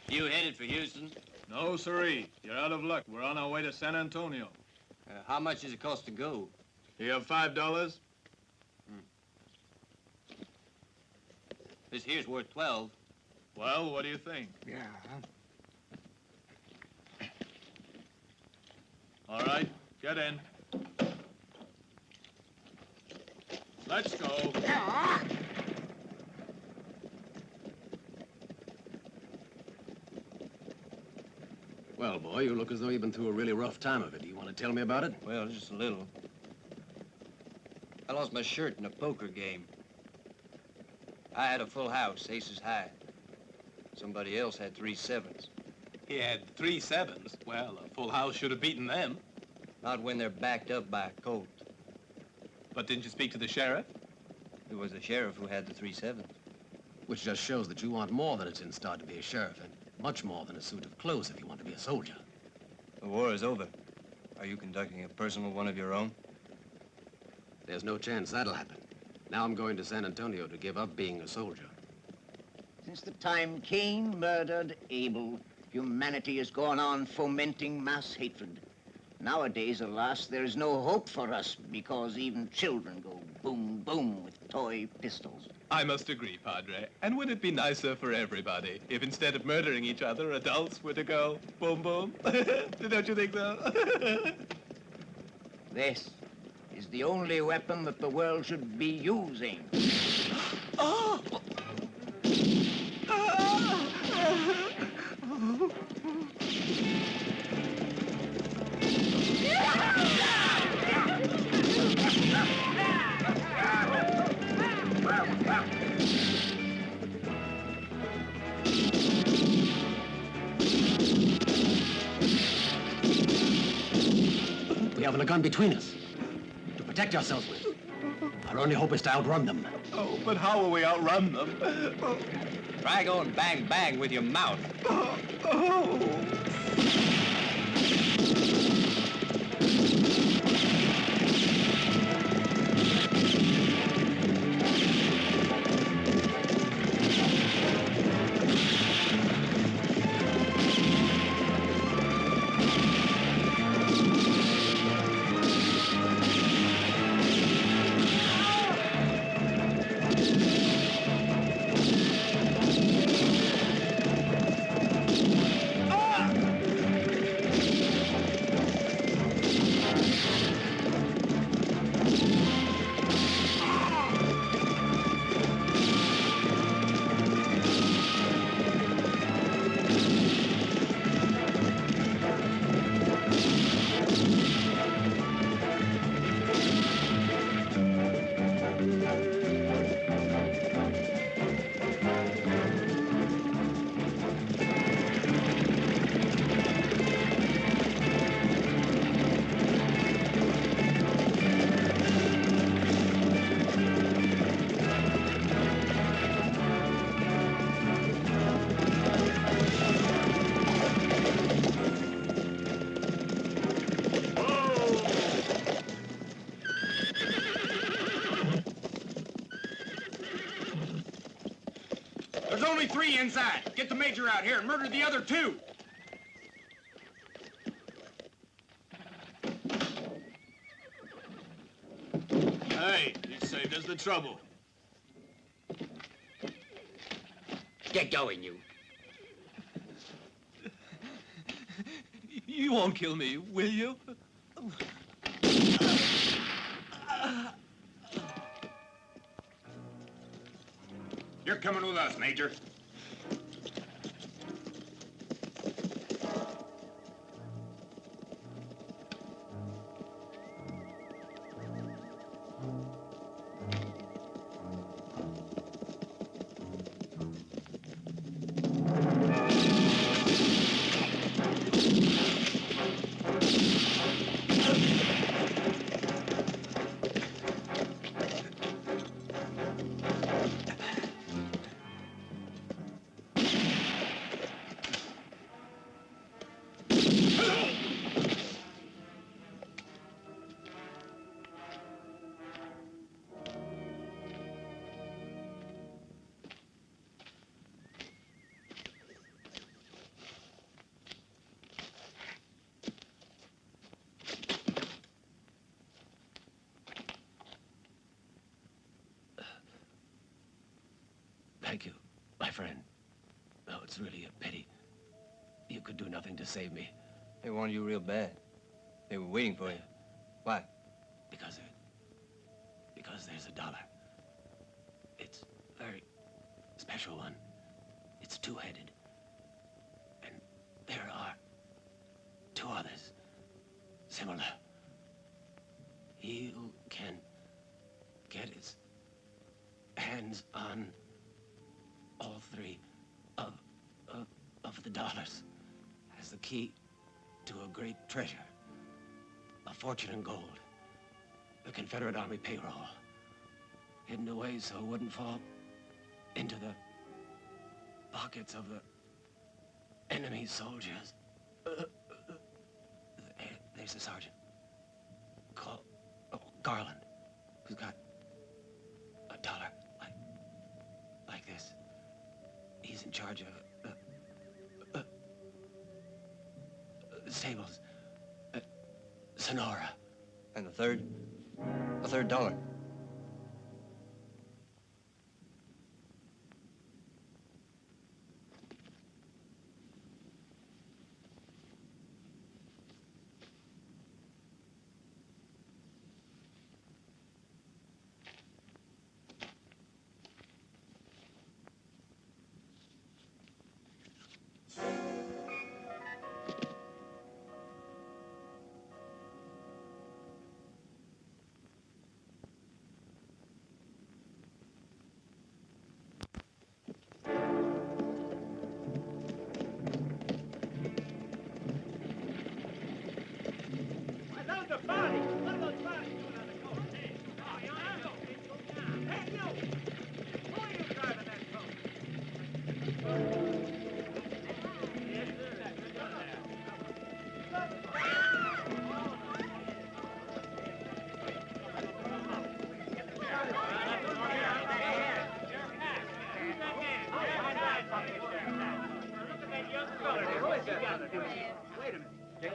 You headed for Houston? No, sirree. You're out of luck. We're on our way to San Antonio. How much does it cost to go? You have $5? This here's worth 12. Well, what do you think? Yeah. All right, get in. Let's go. Well, boy, you look as though you've been through a really rough time of it. Do you want to tell me about it? Well, just a little. I lost my shirt in a poker game. I had a full house, aces high. Somebody else had 3 sevens. He had 3 sevens. Well, a full house should have beaten them. Not when they're backed up by a colt. But didn't you speak to the sheriff? It was the sheriff who had the 3 sevens. Which just shows that you want more than it's in start to be a sheriff, and much more than a suit of clothes if you want to be a soldier. The war is over. Are you conducting a personal one of your own? There's no chance that'll happen. Now I'm going to San Antonio to give up being a soldier. Since the time Cain murdered Abel, humanity has gone on fomenting mass hatred. Nowadays, alas, there is no hope for us because even children go boom, boom with toy pistols. I must agree, Padre. And would it be nicer for everybody if instead of murdering each other, adults were to go boom, boom? Don't you think so? This is the only weapon that the world should be using. Oh! We haven't a gun between us to protect ourselves with. Our only hope is to outrun them. Oh, but how will we outrun them? Try going bang, bang with your mouth. There's only 3 inside. Get the major out here and murder the other 2. Hey, you saved us the trouble. Get going, you. You won't kill me, will you? You're coming with us, Major. Thank you, my friend. Though it's really a pity. You could do nothing to save me. They wanted you real bad. They were waiting for you. Why? Because there's a dollar. It's a very special one. It's two-headed. And there are two others, similar. He who can get his hands on all three of the dollars has the key to a great treasure, a fortune in gold, the Confederate Army payroll, hidden away so it wouldn't fall into the pockets of the enemy soldiers. There's a sergeant called Garland, who's got a dollar like this. He's in charge of the stables at Sonora. And the third? The $3.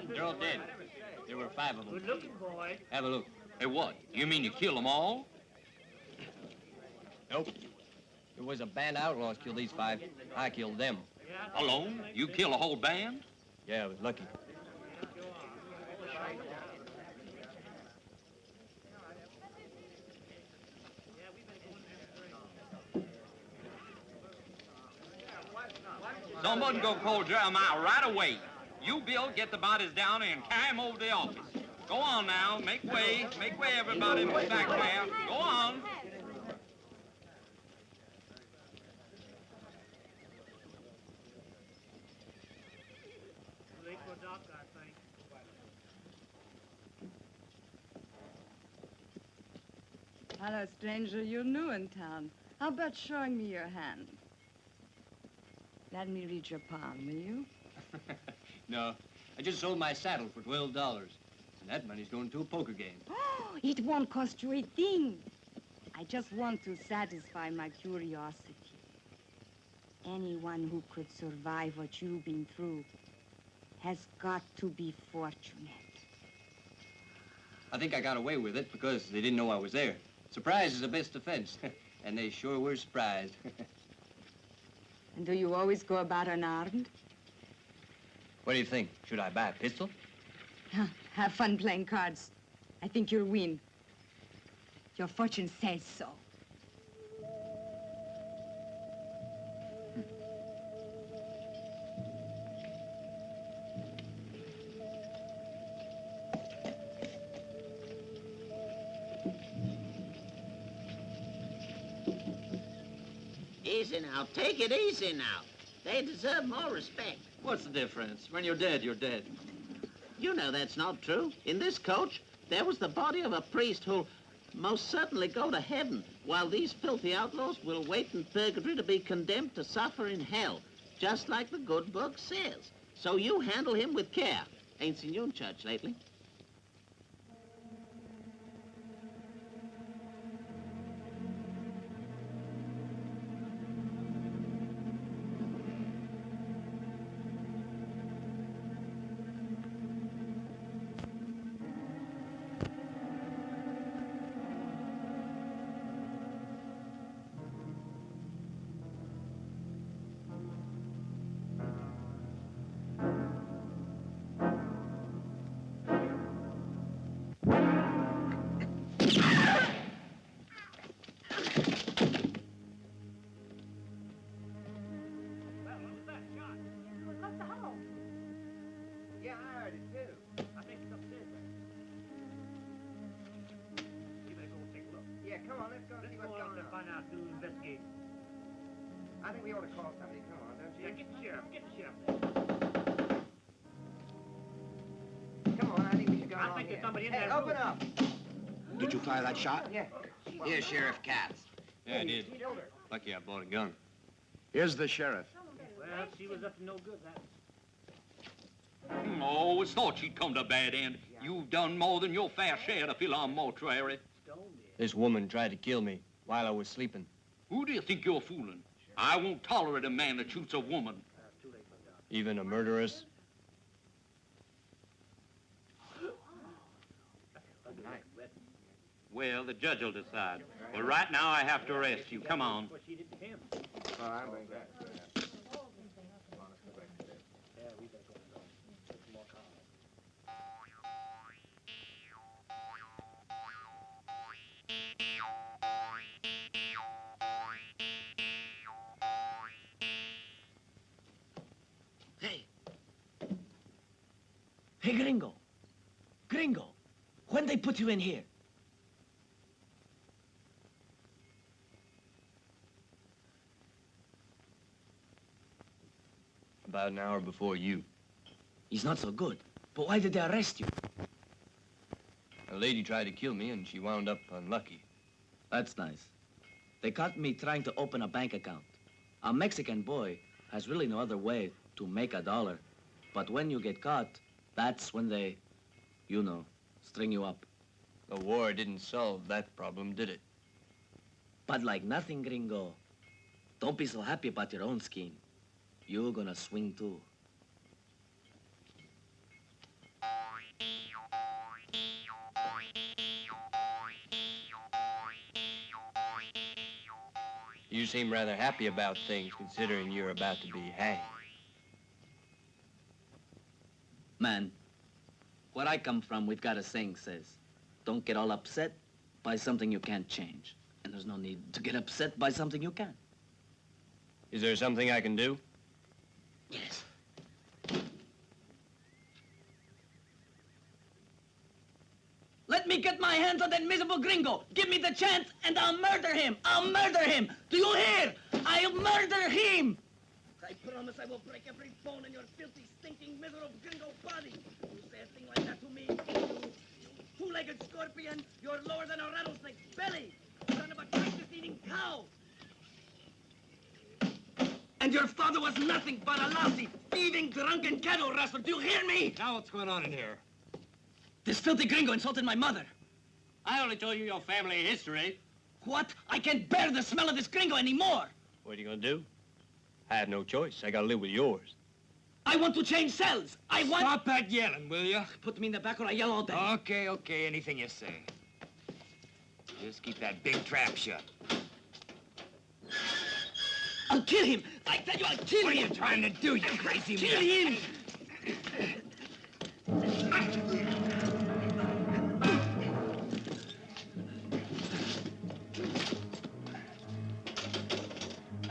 They're all dead. There were 5 of them. Good looking boy. Have a look. Hey, what? You mean you kill them all? Nope. There was a band of outlaws killed these 5. I killed them. Alone? You kill a whole band? Yeah, I was lucky. Someone go call Jeremiah right away. You, Bill, get the bodies down and carry them over to the office. Go on now. Make way, everybody. Move back there. Go on. Hello, stranger. You're new in town. How about showing me your hand? Let me read your palm, will you? No, I just sold my saddle for $12. And that money's going to a poker game. Oh, it won't cost you a thing. I just want to satisfy my curiosity. Anyone who could survive what you've been through has got to be fortunate. I think I got away with it because they didn't know I was there. Surprise is the best defense. And they sure were surprised. And do you always go about unarmed? What do you think? Should I buy a pistol? Have fun playing cards. I think you'll win. Your fortune says so. Easy now. Take it easy now. They deserve more respect. What's the difference? When you're dead, you're dead. You know that's not true. In this coach, there was the body of a priest who'll most certainly go to heaven, while these filthy outlaws will wait in purgatory to be condemned to suffer in hell, just like the good book says. So you handle him with care. Ain't seen you in church lately. come on, let's go and see what's going on. Find out who investigates. I think we ought to call somebody. Come on, don't you? Yeah, get the sheriff. Get the sheriff. Come on, I think we should go along. I think there's somebody in there. Hey, open up. Did you fire that shot? Yeah. Here, Sheriff Katz. Yeah, I did. Lucky I bought a gun. Here's the sheriff. Well, she was up to no good, that. Always thought she'd come to a bad end. You've done more than your fair share to fill our mortuary. This woman tried to kill me while I was sleeping. Who do you think you're fooling? I won't tolerate a man that shoots a woman. Even a murderess? Well, the judge will decide. Well, right now I have to arrest you. Come on. Hey. Hey, Gringo. Gringo, when they put you in here? About an hour before you. He's not so good. But why did they arrest you? A lady tried to kill me, and she wound up unlucky. That's nice. They caught me trying to open a bank account. A Mexican boy has really no other way to make a dollar. But when you get caught, that's when they, you know, string you up. The war didn't solve that problem, did it? But like nothing, Gringo. Don't be so happy about your own skin. You're gonna swing too. You seem rather happy about things, considering you're about to be hanged. Man, where I come from, we've got a saying says, don't get all upset by something you can't change. And there's no need to get upset by something you can. Is there something I can do? Yes. Let me get my hands on that miserable Gringo. Give me the chance, and I'll murder him. I'll murder him. Do you hear? I'll murder him. I promise I will break every bone in your filthy, stinking, miserable Gringo body. You say a thing like that to me, you two-legged scorpion. You're lower than a rattlesnake's belly. Son of a carcass-eating cow. And your father was nothing but a lousy, thieving, drunken cattle rustler. Do you hear me? Now what's going on in here? This filthy Gringo insulted my mother. I only told you your family history. What? I can't bear the smell of this Gringo anymore. What are you gonna do? I have no choice. I gotta live with yours. I want to change cells. I want... Stop that yelling, will you? Put me in the back or I yell all day. Okay, anything you say. Just keep that big trap shut. I'll kill him. I tell you, I'll kill him. What are you trying to do, you crazy Kill man? him.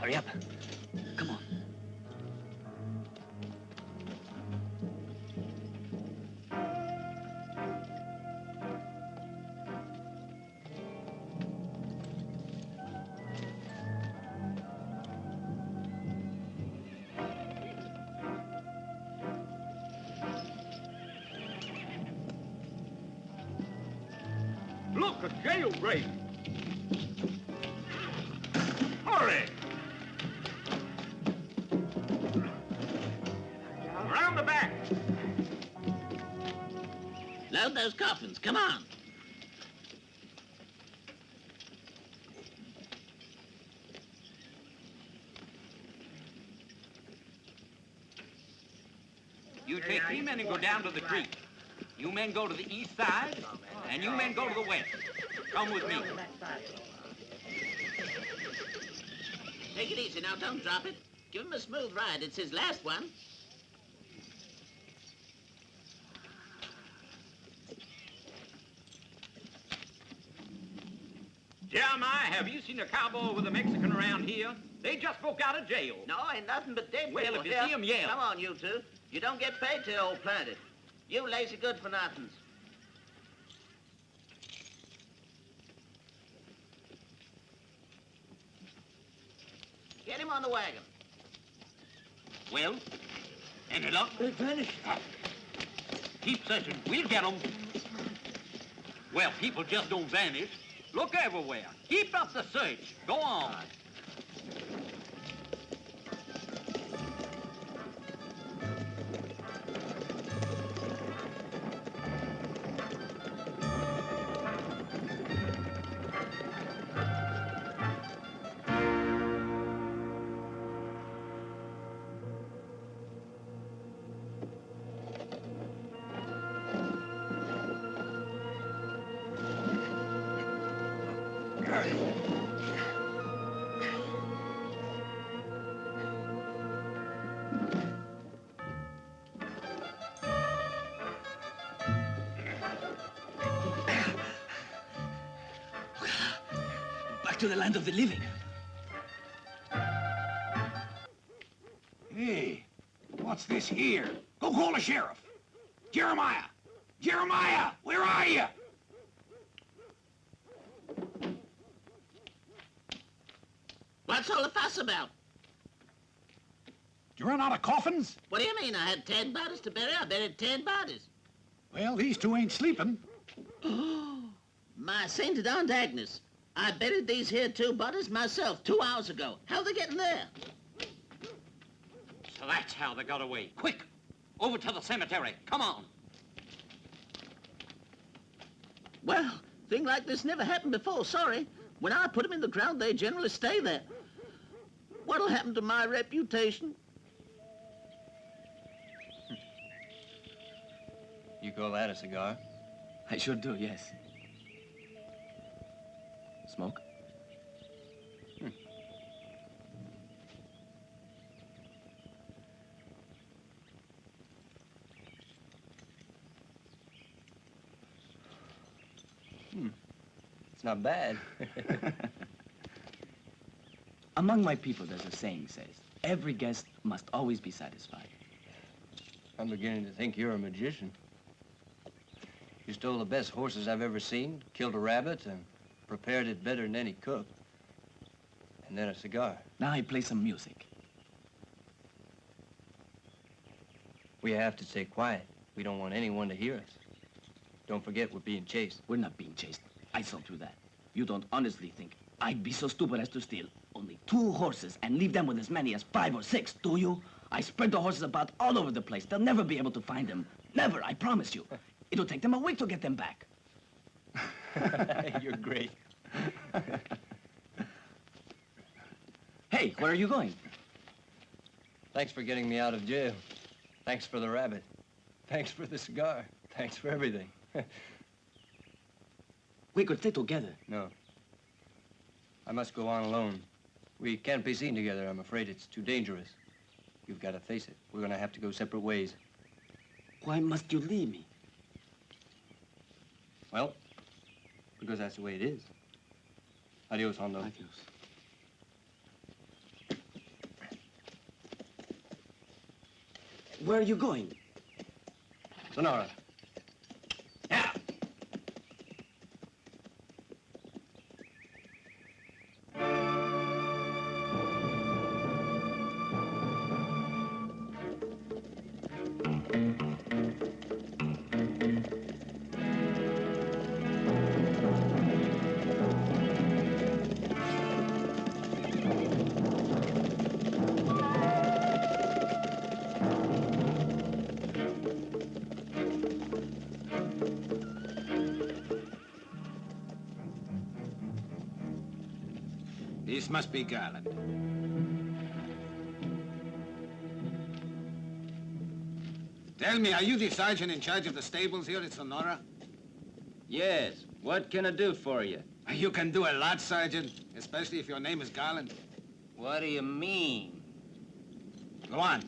Hurry up. Come on. Look, a jailbreak. Hurry. Around the back. Load those coffins. Come on. You take 3 men and go down to the creek. You men go to the east side, and you men go to the west. Come with me. Take it easy now, don't drop it. Give him a smooth ride. It's his last one. Jeremiah, have you seen a cowboy with a Mexican around here? They just broke out of jail. No, ain't nothing but dead Well, people if you here. see 'em, yell. Come on, you two. You don't get paid till old planted. You lazy good-for-nothings. Get him on the wagon. Well, any luck? They vanished. Keep searching. We'll get them. Well, people just don't vanish. Look everywhere. Keep up the search. Go on. Back to the land of the living. Hey, what's this here? Go call the sheriff. Jeremiah! Jeremiah, where are you? What's all the fuss about? Did you run out of coffins? What do you mean? I had 10 bodies to bury. I buried 10 bodies. Well, these two ain't sleeping. My sainted Aunt Agnes. I buried these here 2 bodies myself 2 hours ago. How'd they get in there? So that's how they got away. Quick, over to the cemetery. Come on. Well, thing like this never happened before, sorry. When I put them in the ground, they generally stay there. What'll happen to my reputation? You call that a cigar? I sure do, yes. Smoke? It's not bad. Among my people, there's a saying says, every guest must always be satisfied. I'm beginning to think you're a magician. You stole the best horses I've ever seen, killed a rabbit, and prepared it better than any cook. And then a cigar. Now I play some music. We have to stay quiet. We don't want anyone to hear us. Don't forget we're being chased. We're not being chased. I saw through that. You don't honestly think I'd be so stupid as to steal only 2 horses and leave them with as many as 5 or 6, do you? I spread the horses about all over the place. They'll never be able to find them. Never, I promise you. It'll take them a week to get them back. You're great. Hey, where are you going? Thanks for getting me out of jail. Thanks for the rabbit. Thanks for the cigar. Thanks for everything. We could stay together. No. I must go on alone. We can't be seen together, I'm afraid. It's too dangerous. You've got to face it. We're going to have to go separate ways. Why must you leave me? Well, because that's the way it is. Adios, Hondo. Adios. Where are you going? Sonora. Yeah. This must be Garland. Tell me, are you the sergeant in charge of the stables here at Sonora? Yes. What can I do for you? You can do a lot, Sergeant, especially if your name is Garland. What do you mean? Go on.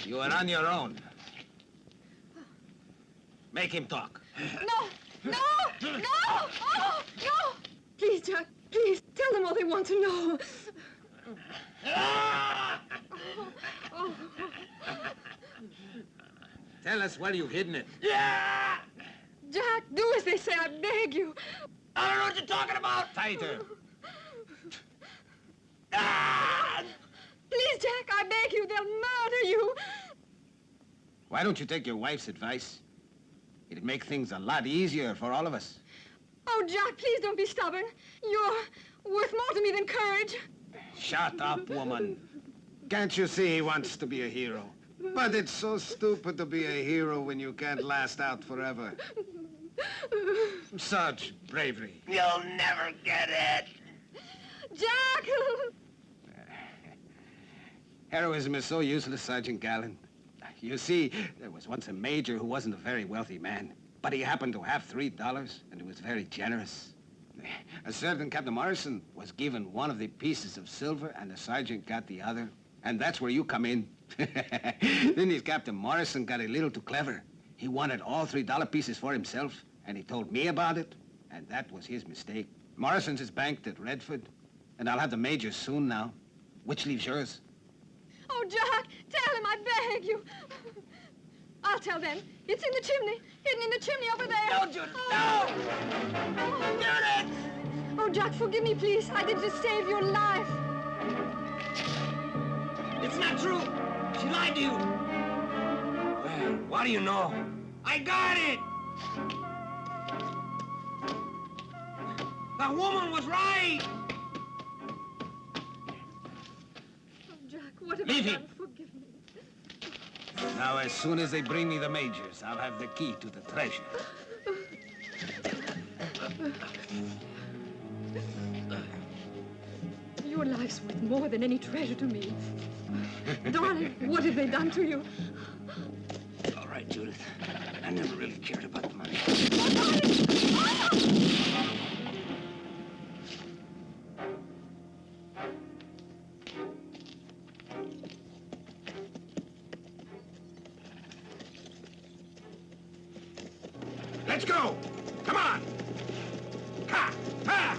You are on your own. Make him talk. No! No! No! Oh, no! Please, Jack, please, tell them all they want to know. Oh. Tell us where you've hidden it. Jack, do as they say, I beg you. I don't know what you're talking about. Tighter. Please, Jack, I beg you, they'll murder you. Why don't you take your wife's advice? It'd make things a lot easier for all of us. Oh, Jack, please don't be stubborn. You're worth more to me than courage. Shut up, woman. Can't you see he wants to be a hero? But it's so stupid to be a hero when you can't last out forever. Such bravery. You'll never get it. Jack! Heroism is so useless, Sergeant Gallen. You see, there was once a major who wasn't a very wealthy man, but he happened to have $3, and he was very generous. A certain Captain Morrison was given one of the pieces of silver, and the sergeant got the other, and that's where you come in. Then this Captain Morrison got a little too clever. He wanted all $3 pieces for himself, and he told me about it, and that was his mistake. Morrison's is banked at Redford, and I'll have the major soon now. Which leaves yours? Oh, Jack, tell him, I beg you. I'll tell them. It's in the chimney, hidden in the chimney over there. No, Judith, no! Judith! Oh, Jack, forgive me, please. I did just save your life. It's not true. She lied to you. Well, what do you know? I got it! The woman was right! Oh, Jack, what have Leave I him. done? Forgive me. Now, as soon as they bring me the majors, I'll have the key to the treasure. Your life's worth more than any treasure to me. Darling, what have they done to you? All right, Judith. I never really cared about the money. Oh, darling! Ah! Let's go! Come on! Ha! Ha!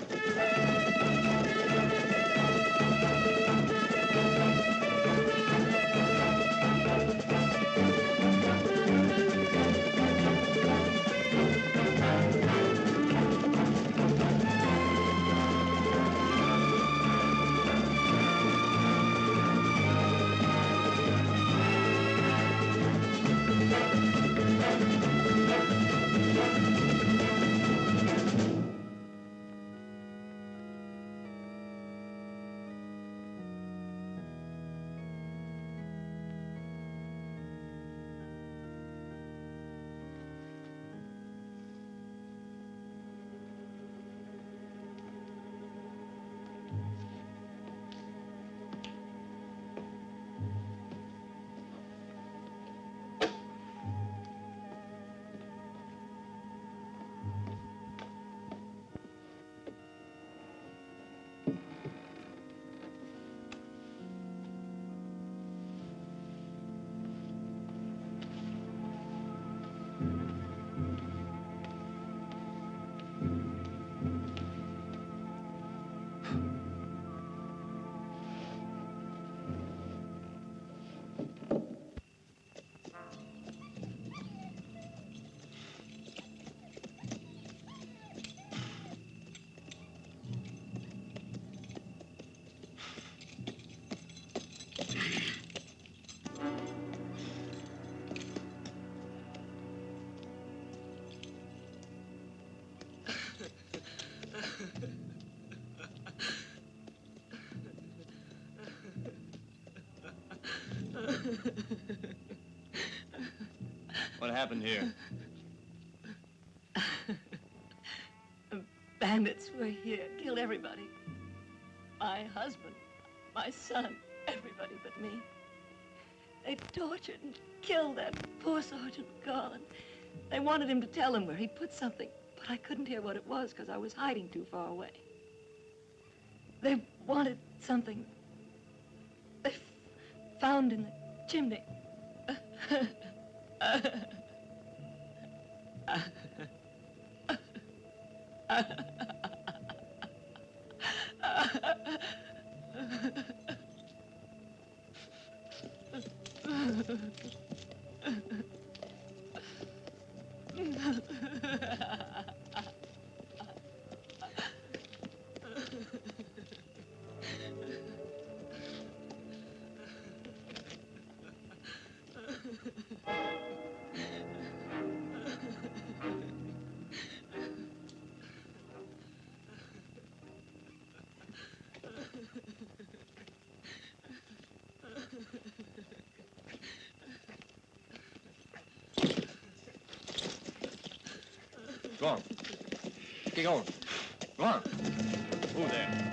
What happened here? Bandits were here, killed everybody. My husband, my son, everybody but me. They tortured and killed that poor Sergeant Garland. They wanted him to tell them where he put something, but I couldn't hear what it was because I was hiding too far away. They wanted something they found in the chimney, Go on. Get going. Go on. Move there.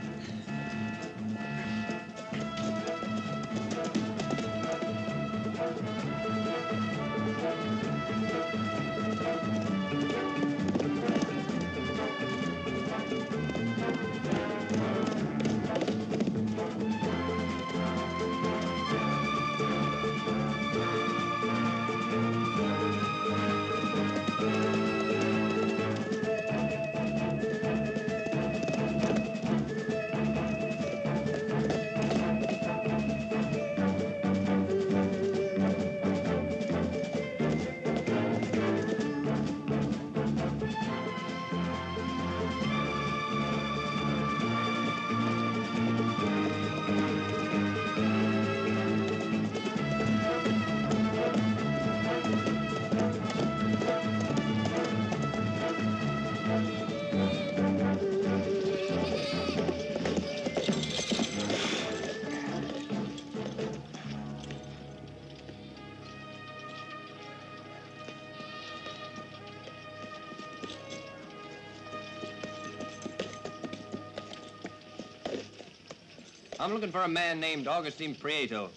I'm looking for a man named Augustine Prieto.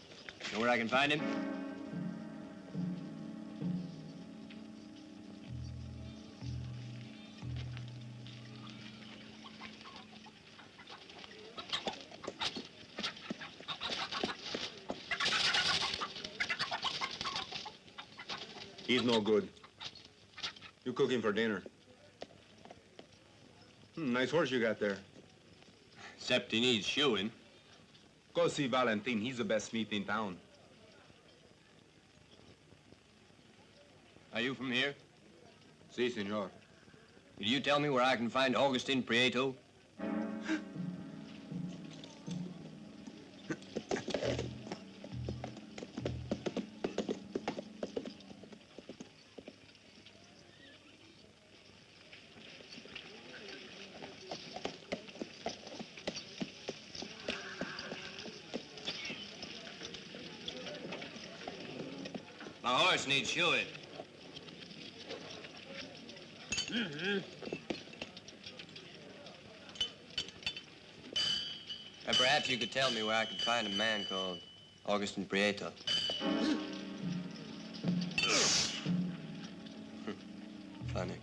Know where I can find him? He's no good. You cooking for dinner. Nice horse you got there. Except he needs shoeing. Go see Valentin. He's the best smith in town. Are you from here? Si, senor. Could you tell me where I can find Augustine Prieto? My horse needs shoeing. And perhaps you could tell me where I could find a man called Augustine Prieto. Funny.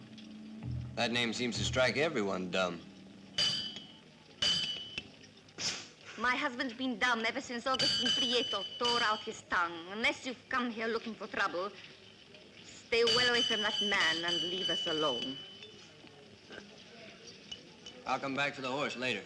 That name seems to strike everyone dumb. My husband's been dumb ever since Augustine Prieto tore out his tongue. Unless you've come here looking for trouble, stay well away from that man and leave us alone. I'll come back for the horse later.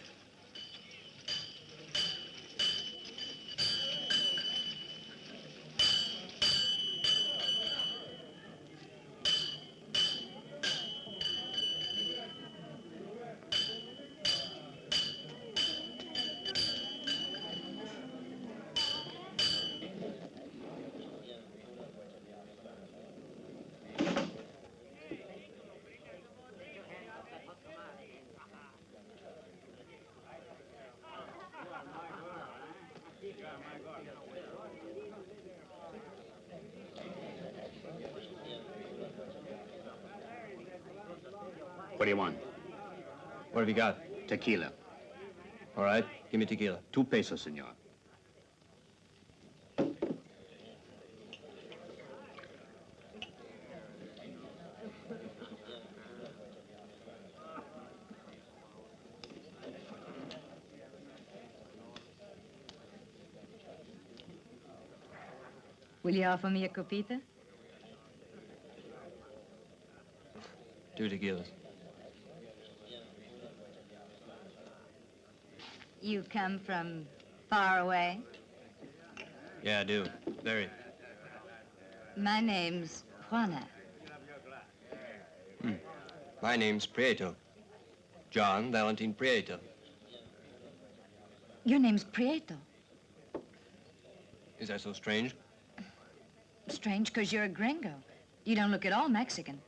What do you want? What have you got? Tequila. All right, give me tequila. 2 pesos, senor. Will you offer me a copita? 2 tequilas. You come from far away? Yeah, I do. Very. My name's Juana. My name's Prieto. John Valentin Prieto. Your name's Prieto. Is that so strange? Strange, because you're a gringo. You don't look at all Mexican.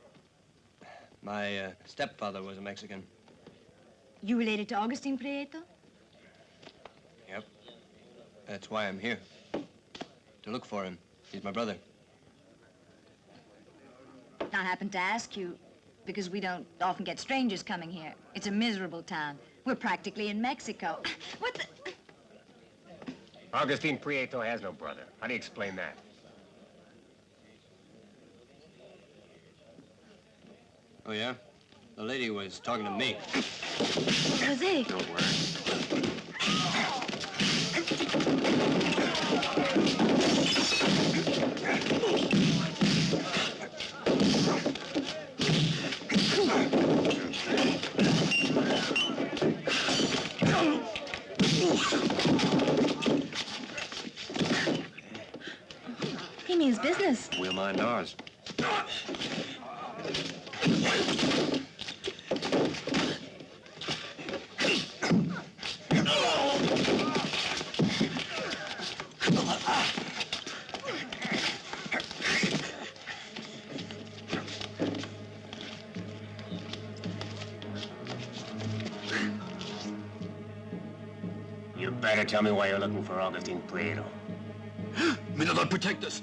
My stepfather was a Mexican. You related to Augustine Prieto? Yep. That's why I'm here. To look for him. He's my brother. I happened to ask you because we don't often get strangers coming here. It's a miserable town. We're practically in Mexico. What the... Augustine Prieto has no brother. How do you explain that? Oh, yeah? The lady was talking to me. Jose. Don't worry. He means business. We'll mind ours. You better tell me why you're looking for Augustine Prieto. May the Lord protect us.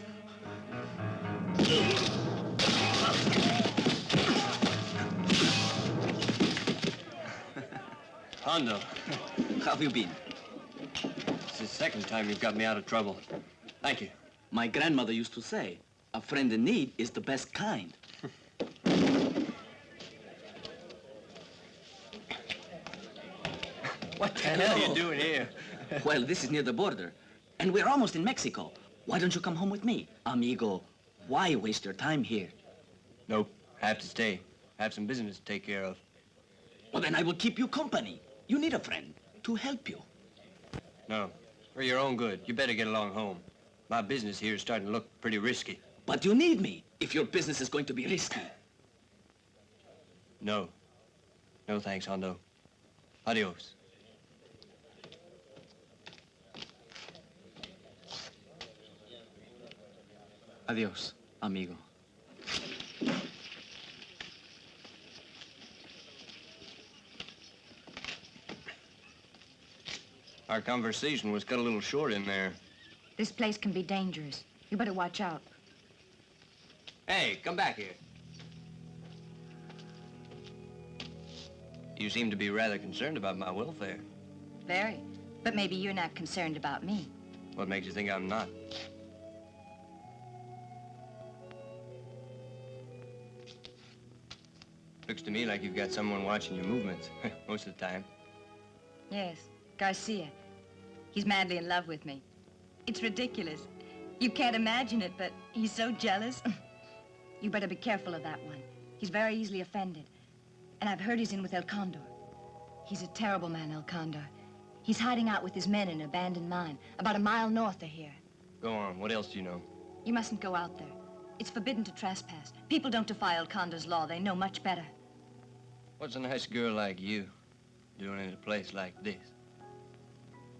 Hondo, How have you been? it's the second time you've got me out of trouble. Thank you. My grandmother used to say, a friend in need is the best kind. What the hell are you doing here? Well, this is near the border, and we're almost in Mexico. Why don't you come home with me? Amigo, why waste your time here? Nope. I have to stay. I have some business to take care of. Well, then I will keep you company. You need a friend to help you. No. For your own good, you better get along home. My business here is starting to look pretty risky. But you need me if your business is going to be risky. No. No thanks, Hondo. Adios. Adios, amigo. Our conversation was cut a little short in there. This place can be dangerous. You better watch out. Hey, come back here. You seem to be rather concerned about my welfare. Very. But maybe you're not concerned about me. What makes you think I'm not? Looks to me like you've got someone watching your movements most of the time. Yes, Garcia. He's madly in love with me. It's ridiculous. You can't imagine it, but he's so jealous. You better be careful of that one. He's very easily offended. And I've heard he's in with El Condor. He's a terrible man, El Condor. He's hiding out with his men in an abandoned mine, about a mile north of here. Go on, what else do you know? You mustn't go out there. It's forbidden to trespass. People don't defy El Condor's law. They know much better. What's a nice girl like you doing in a place like this?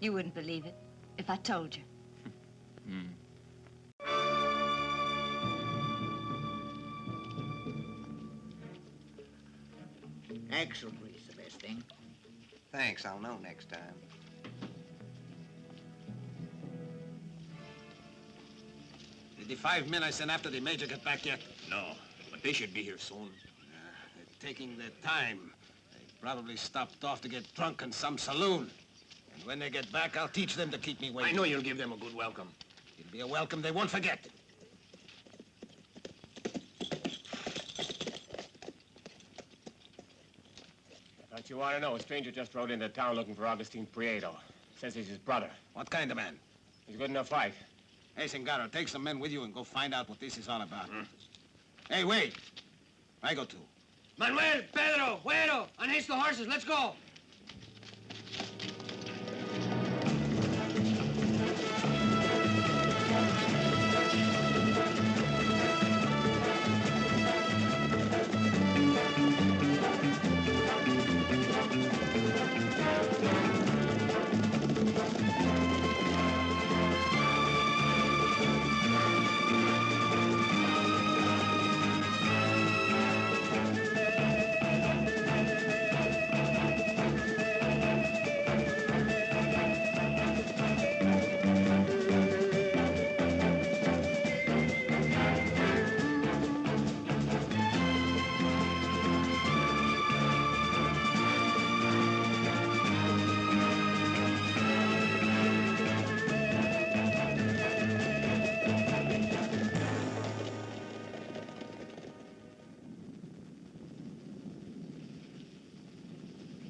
You wouldn't believe it if I told you. Axle grease, the best thing. Thanks, I'll know next time. Did the 5 men I sent after the major get back yet? No, but they should be here soon. They're taking their time. They probably stopped off to get drunk in some saloon. And when they get back, I'll teach them to keep me waiting. I know you'll give them a good welcome. It'll be a welcome they won't forget. Don't you want to know? A stranger just rode into town looking for Augustine Prieto. Says he's his brother. What kind of man? He's a good enough fight. Hey, Singaro, take some men with you and go find out what this is all about. Hey, wait. I go too. Manuel, Pedro, Güero, unhitch the horses. Let's go.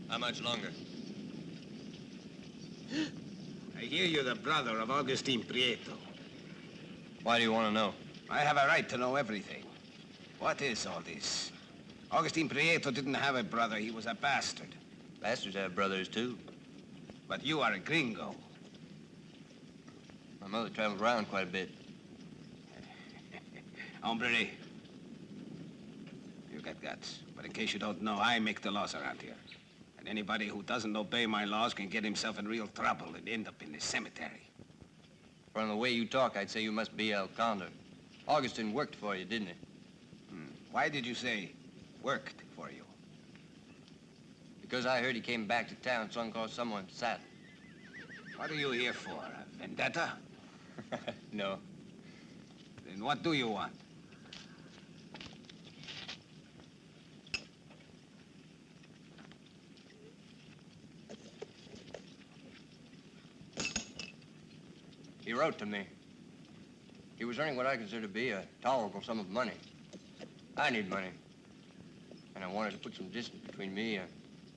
How much longer? I hear you're the brother of Augustine Prieto. Why do you want to know? I have a right to know everything. What is all this? Augustine Prieto didn't have a brother. He was a bastard. Bastards have brothers, too. But you are a gringo. My mother traveled around quite a bit. Hombre, you got guts. But in case you don't know, I make the laws around here. And anybody who doesn't obey my laws can get himself in real trouble and end up in the cemetery. From the way you talk, I'd say you must be El Condor. Augustine worked for you, didn't he? Why did you say worked for you? Because I heard he came back to town, son called someone sat. What are you here for? A vendetta? No. Then what do you want? He wrote to me. He was earning what I consider to be a tolerable sum of money. I need money. And I wanted to put some distance between me and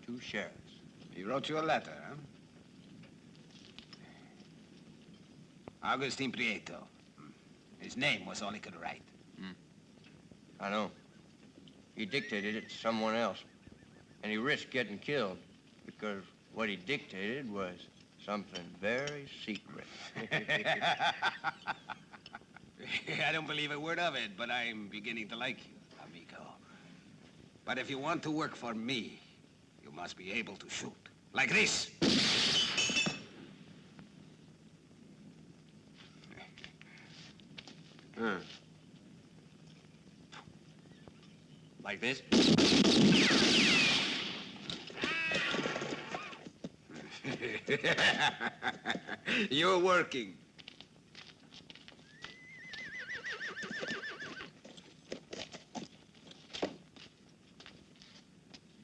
2 sheriffs. He wrote you a letter, huh? Augustine Prieto. His name was all he could write. I know. He dictated it to someone else. And he risked getting killed because what he dictated was something very secret. I don't believe a word of it, but I'm beginning to like you, amigo. But if you want to work for me, you must be able to shoot. Like this. Like this? You're working.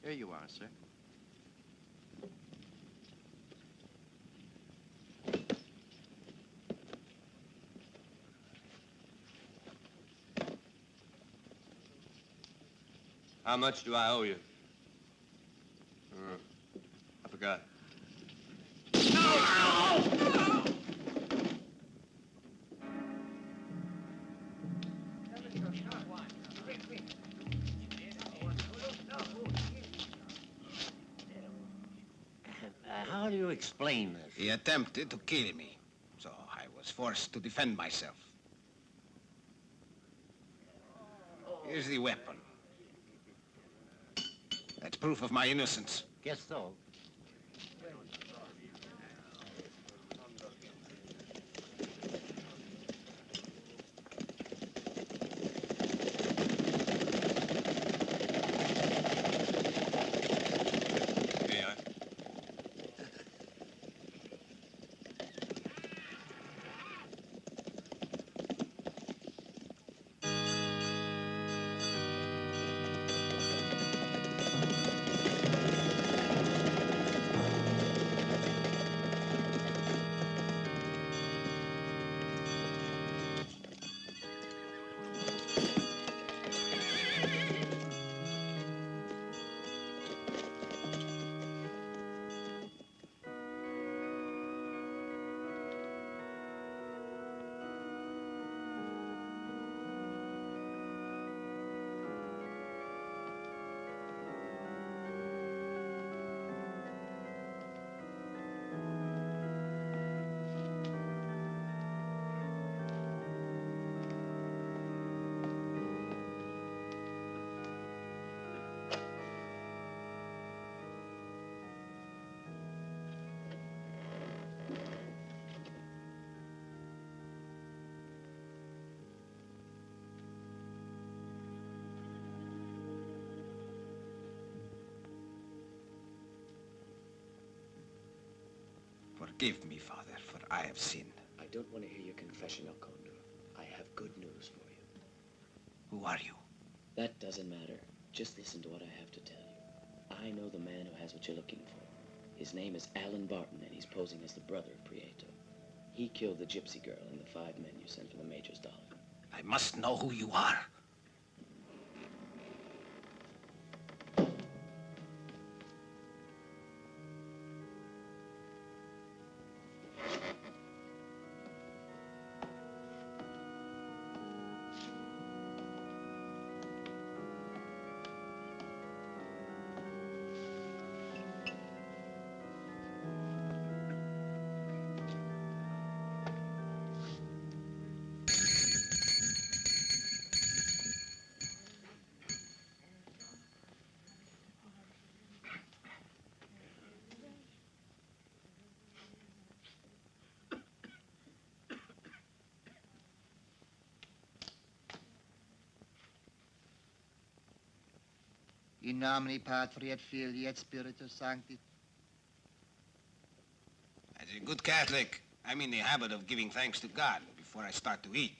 Here you are, sir. How much do I owe you? I forgot. How do you explain this? He attempted to kill me, so I was forced to defend myself. Here's the weapon. That's proof of my innocence. Guess so. Forgive me, Father, for I have sinned. I don't want to hear your confession, El Condor. I have good news for you. Who are you? That doesn't matter. Just listen to what I have to tell you. I know the man who has what you're looking for. His name is Alan Barton, and he's posing as the brother of Prieto. He killed the gypsy girl and the 5 men you sent for the Major's dollar. I must know who you are. In nomine Patri et Filii et Spiritus Sancti. As a good Catholic, I'm in the habit of giving thanks to God before I start to eat.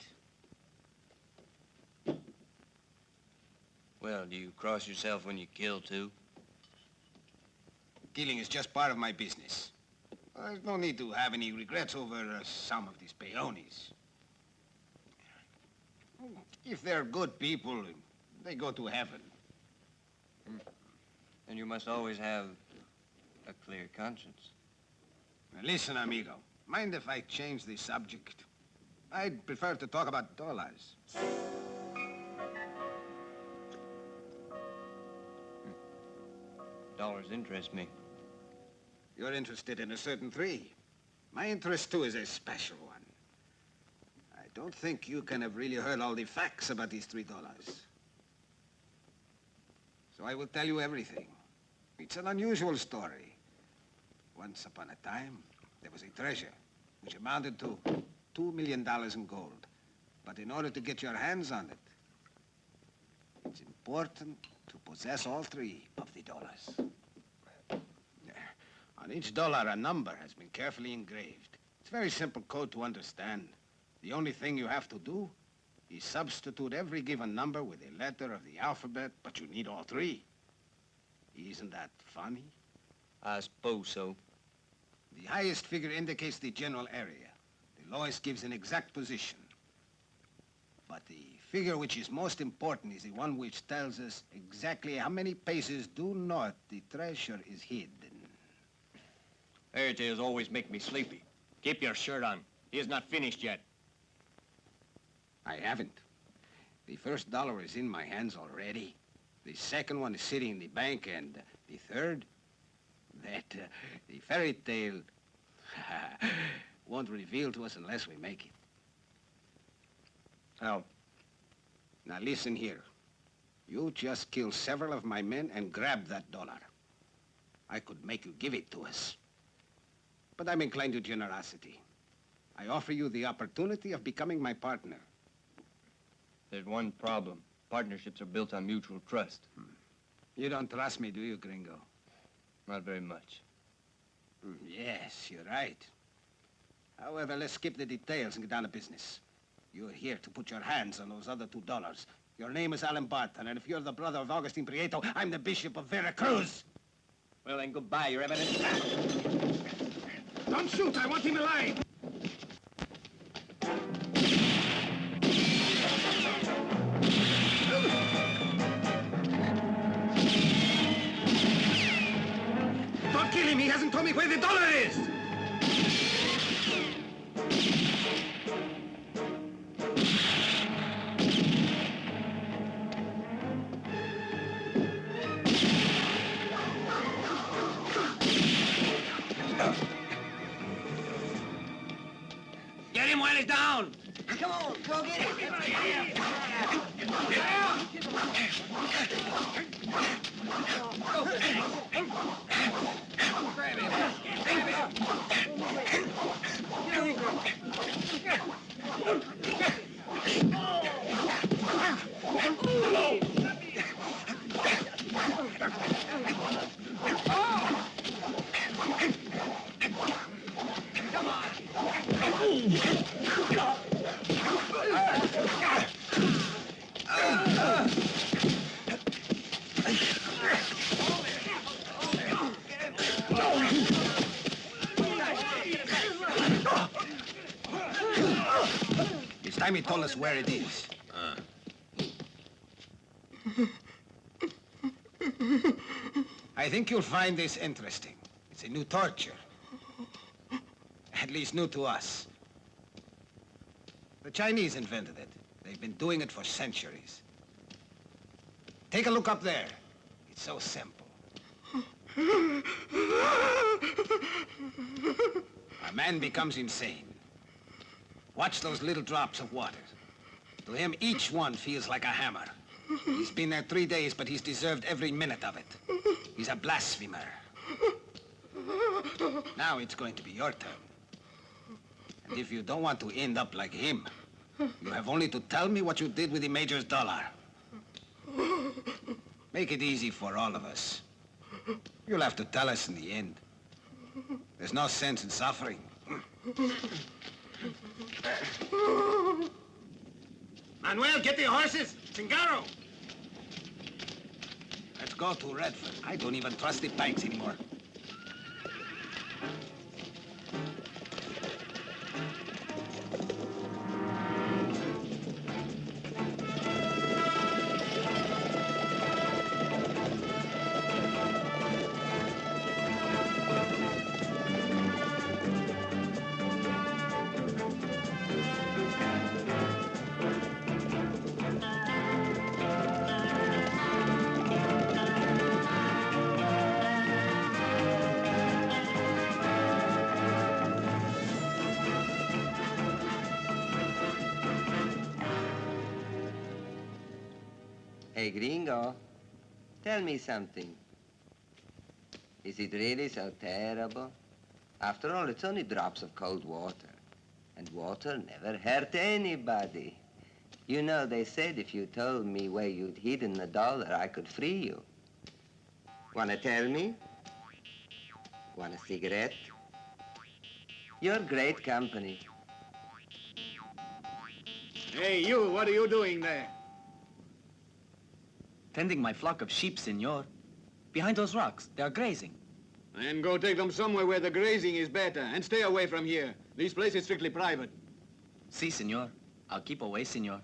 Well, do you cross yourself when you kill, too? Killing is just part of my business. There's no need to have any regrets over some of these peones. If they're good people, they go to heaven. And you must always have a clear conscience. Now listen, amigo. Mind if I change the subject? I'd prefer to talk about dollars. Dollars interest me. You're interested in a certain 3. My interest, too, is a special one. I don't think you can have really heard all the facts about these $3. So I will tell you everything. It's an unusual story. Once upon a time, there was a treasure which amounted to $2 million in gold. But in order to get your hands on it, it's important to possess all 3 of the dollars. On each dollar, a number has been carefully engraved. It's a very simple code to understand. The only thing you have to do is substitute every given number with a letter of the alphabet, but you need all 3. Isn't that funny? I suppose so. The highest figure indicates the general area. The lowest gives an exact position. But the figure which is most important is the one which tells us exactly how many paces due north the treasure is hidden. Fairy tales always make me sleepy. Keep your shirt on. He is not finished yet. I haven't. The first dollar is in my hands already. The second one is sitting in the bank, and the third, the fairy tale won't reveal to us unless we make it. How? Now listen here. You just kill several of my men and grab that dollar. I could make you give it to us. But I'm inclined to generosity. I offer you the opportunity of becoming my partner. There's one problem. Partnerships are built on mutual trust. You don't trust me, do you, gringo? Not very much. Yes, you're right. However, let's skip the details and get down to business. You're here to put your hands on those other $2. Your name is Alan Barton, and if you're the brother of Augustine Prieto, I'm the Bishop of Veracruz. Well, then, goodbye, Your Eminence. Don't shoot! I want him alive! Don't kill him! He hasn't told me where the dollar is! Get him while he's down! Come on, go get him. Grab him. time he told us where it is. I think you'll find this interesting. It's a new torture. At least new to us. The Chinese invented it. They've been doing it for centuries. Take a look up there. It's so simple. A man becomes insane. Watch those little drops of water. To him, each one feels like a hammer. He's been there 3 days, but he's deserved every minute of it. He's a blasphemer. Now it's going to be your turn. And if you don't want to end up like him, you have only to tell me what you did with the Major's dollar. Make it easy for all of us. You'll have to tell us in the end. There's no sense in suffering. Manuel, get the horses! Cingaro! Let's go to Redford. I don't even trust the banks anymore. Hey, gringo, tell me something. Is it really so terrible? After all, it's only drops of cold water. And water never hurt anybody. You know, they said if you told me where you'd hidden the dollar, I could free you. Wanna tell me? Want a cigarette? You're great company. Hey, you, what are you doing there? Tending my flock of sheep, senor. Behind those rocks, they are grazing. Then go take them somewhere where the grazing is better, and stay away from here. This place is strictly private. Si, senor. I'll keep away, senor.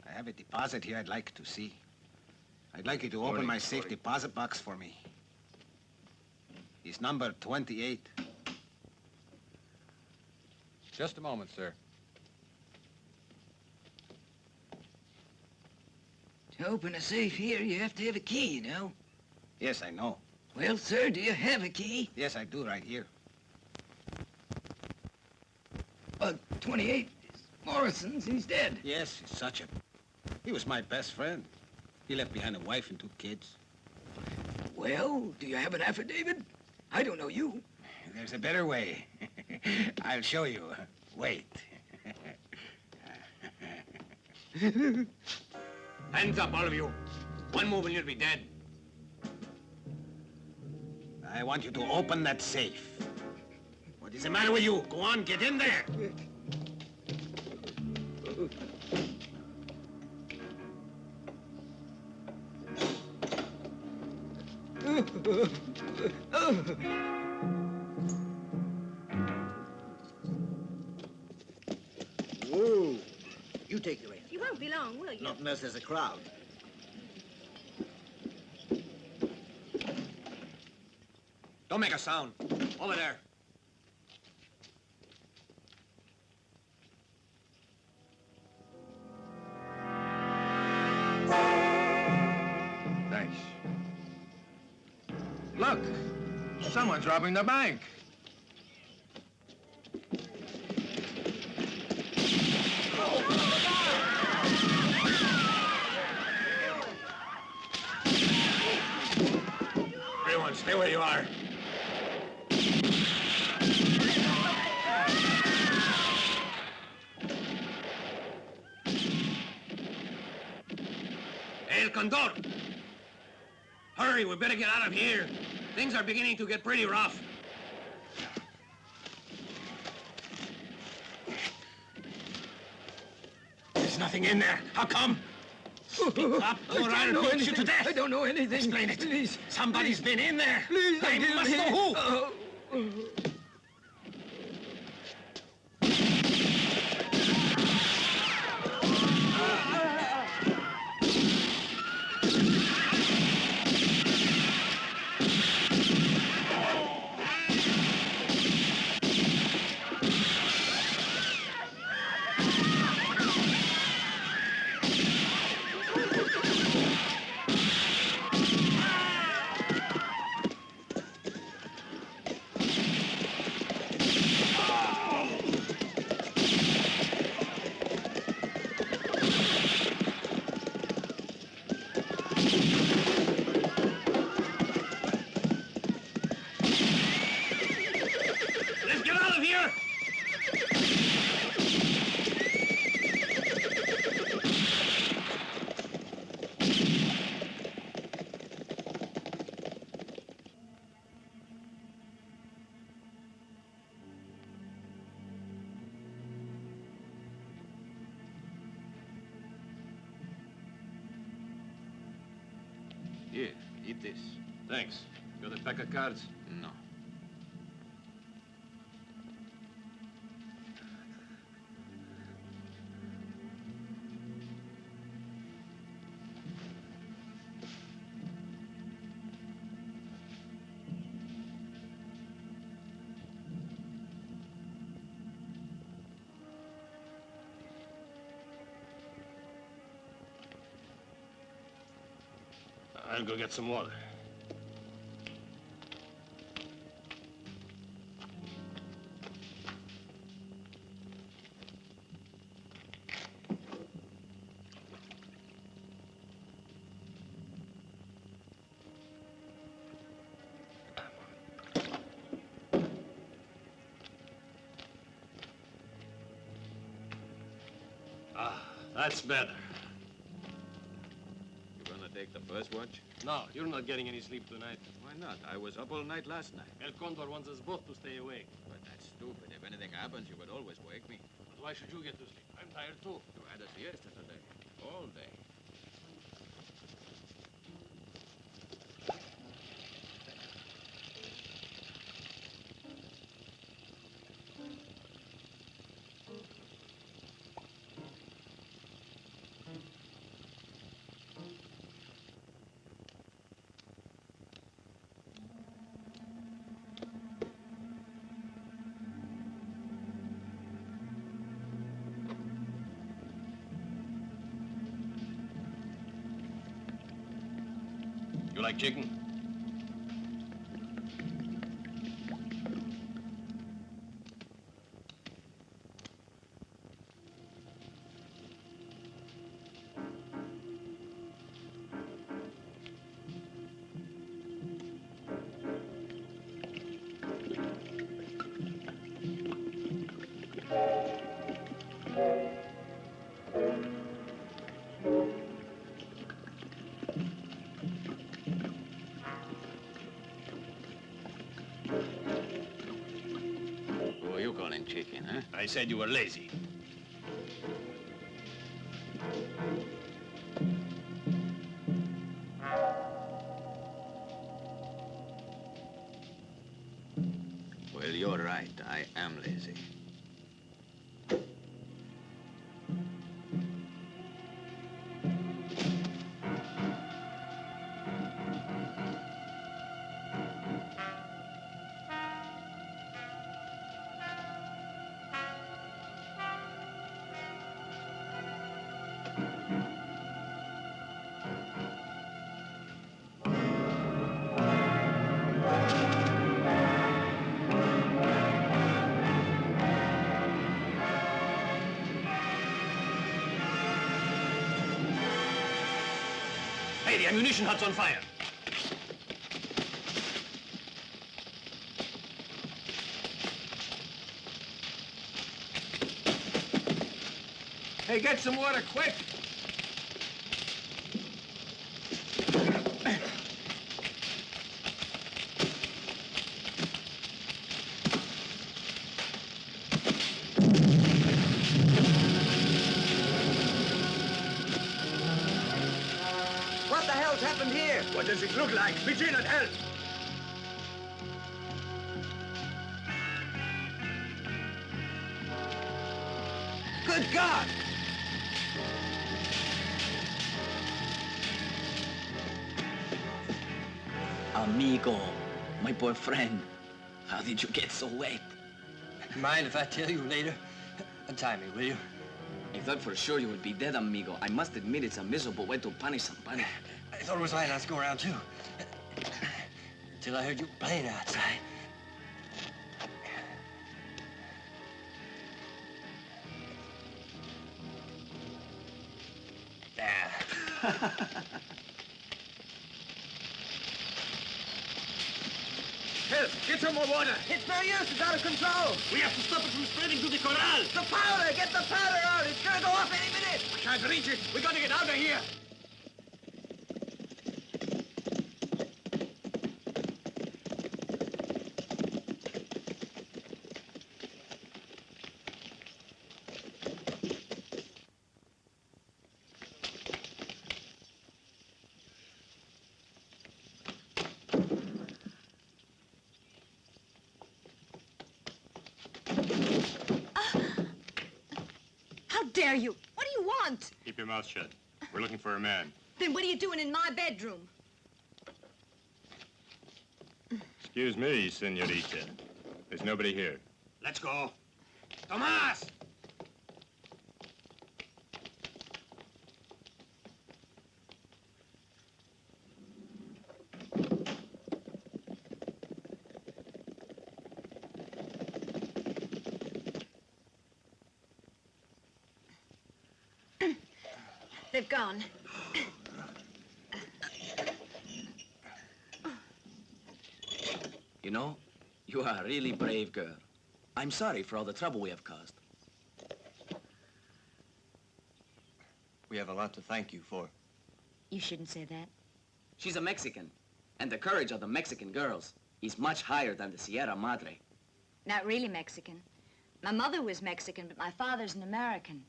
I have a deposit here I'd like to see. I'd like you to open my safe deposit box for me. It's number 28. Just a moment, sir. To open a safe here, you have to have a key, you know. Yes, I know. Well, sir, do you have a key? Yes, I do, right here. But 28 is Morrison's. He's dead. Yes, he's such a... He was my best friend. He left behind a wife and 2 kids. Well, do you have an affidavit? I don't know you. There's a better way. I'll show you. Wait. Hands up, all of you. One move and you'll be dead. I want you to open that safe. What is the matter with you? Go on, get in there. You take the reins. You won't be long, will you? Not unless there's a crowd. Don't make a sound. Over there. Thanks. Look, someone's robbing the bank. Everyone, stay where you are. El Condor! Hurry, we better get out of here. Things are beginning to get pretty rough. There's nothing in there. How come? Speak up, or I'll beat you to death. I don't know anything. Explain it. Please. Somebody's been in there. Please, I forgive must me. know who. Let's get out of here! Here, eat this. Thanks. Got a pack of cards? No. I'll go get some water. Ah, that's better. You gonna take the first watch? No, you're not getting any sleep tonight. Why not? I was up all night last night. El Condor wants us both to stay awake. But that's stupid. If anything happens, you would always wake me. But why should you get to sleep? I'm tired too. You had a siesta today. All day. You like chicken? Who are you calling chicken, huh? I said you were lazy. Well, you're right. I am lazy. Hey, the ammunition hut's on fire. Hey, get some water, quick! What the hell's happened here? What does it look like? Begin and help! Good God! Amigo, my poor friend, how did you get so wet? Mind if I tell you later? Untie me, will you? I thought for sure you would be dead, amigo. I must admit it's a miserable way to punish somebody. I thought it was my last go around, too. Until I heard you playing outside. Help! Get some more water! It's no use, it's out of control! We have to stop it from spreading to the corral! The powder! Get the powder out! It's gonna go off any minute! We can't reach it! We gotta get out of here! How dare you? What do you want? Keep your mouth shut. We're looking for a man. Then what are you doing in my bedroom? Excuse me, senorita. There's nobody here. Let's go. Tomas! They've gone. You know, you are a really brave girl. I'm sorry for all the trouble we have caused. We have a lot to thank you for. You shouldn't say that. She's a Mexican, and the courage of the Mexican girls is much higher than the Sierra Madre. Not really Mexican. My mother was Mexican, but my father's an American.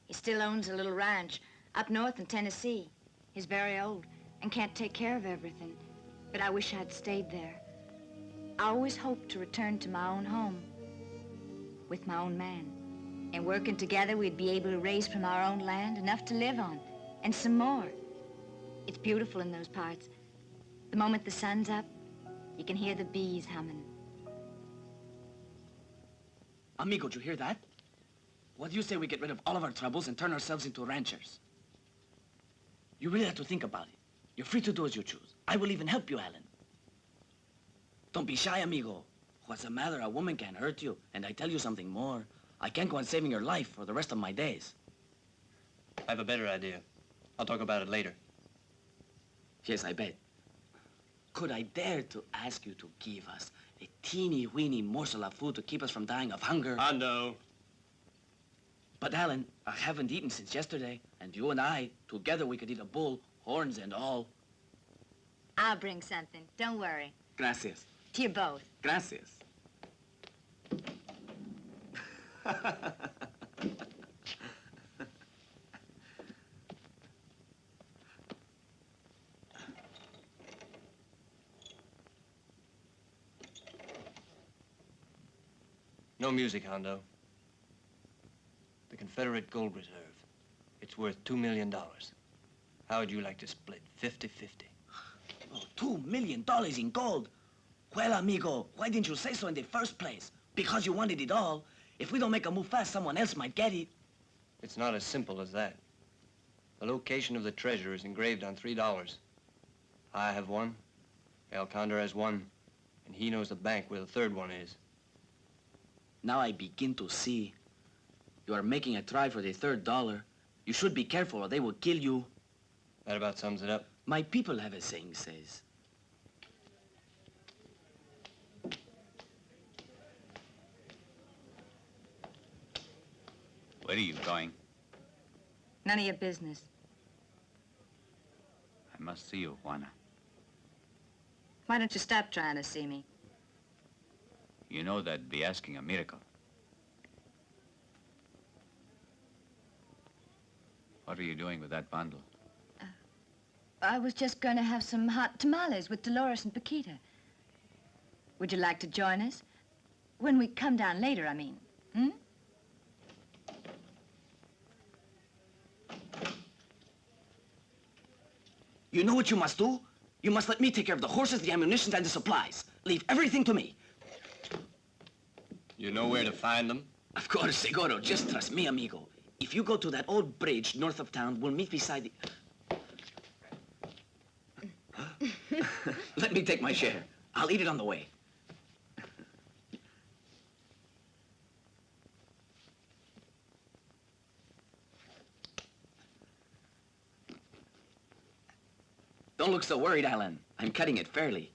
He still owns a little ranch up north in Tennessee. He's very old and can't take care of everything. But I wish I'd stayed there. I always hoped to return to my own home with my own man. And working together, we'd be able to raise from our own land enough to live on, and some more. It's beautiful in those parts. The moment the sun's up, you can hear the bees humming. Amigo, did you hear that? What do you say we get rid of all of our troubles and turn ourselves into ranchers? You really have to think about it. You're free to do as you choose. I will even help you, Alan. Don't be shy, amigo. What's the matter? A woman can't hurt you. And I tell you something more. I can't go on saving your life for the rest of my days. I have a better idea. I'll talk about it later. Yes, I bet. Could I dare to ask you to give us a teeny-weeny morsel of food to keep us from dying of hunger? No. But, Alan, I haven't eaten since yesterday, and you and I, together we could eat a bull, horns and all. I'll bring something. Don't worry. Gracias. To you both. Gracias. No music, Hondo. The Confederate Gold Reserve. It's worth $2 million. How would you like to split 50-50? Oh, $2 million in gold. Well, amigo, why didn't you say so in the first place? Because you wanted it all. If we don't make a move fast, someone else might get it. It's not as simple as that. The location of the treasure is engraved on $3. I have one, El Condor has one, and he knows the bank where the third one is. Now I begin to see. You are making a try for the $3. You should be careful or they will kill you. That about sums it up. My people have a saying says. Where are you going? None of your business. I must see you, Juana. Why don't you stop trying to see me? You know that'd be asking a miracle. What are you doing with that bundle? I was just going to have some hot tamales with Dolores and Paquita. Would you like to join us? When we come down later, I mean. Hmm? You know what you must do? You must let me take care of the horses, the ammunition, and the supplies. Leave everything to me. You know where to find them? Of course, Seguro. Just trust me, amigo. If you go to that old bridge north of town, we'll meet beside the... Let me take my share. I'll eat it on the way. Don't look so worried, Alan. I'm cutting it fairly.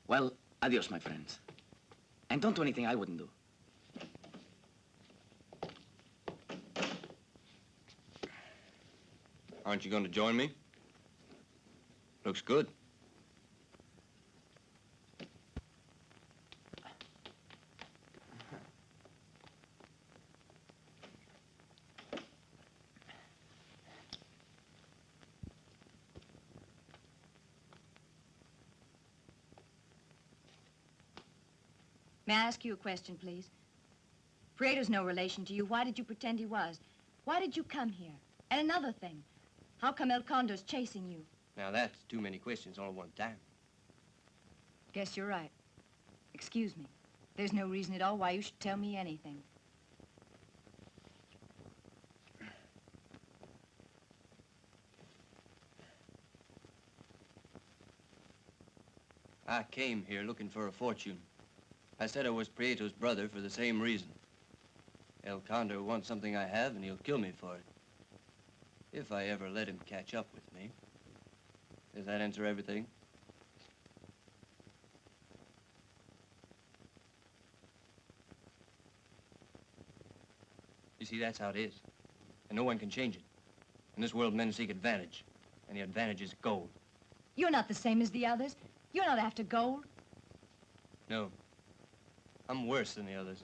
Well, adios, my friends. And don't do anything I wouldn't do. Aren't you going to join me? Looks good. May I ask you a question, please? Prieto's no relation to you. Why did you pretend he was? Why did you come here? And another thing, how come El Condor's chasing you? Now that's too many questions all at one time. Guess you're right. Excuse me. There's no reason at all why you should tell me anything. I came here looking for a fortune. I said I was Prieto's brother for the same reason. El Condor wants something I have, and he'll kill me for it. If I ever let him catch up with me. Does that answer everything? You see, that's how it is. And no one can change it. In this world, men seek advantage. And the advantage is gold. You're not the same as the others. You're not after gold. No. I'm worse than the others.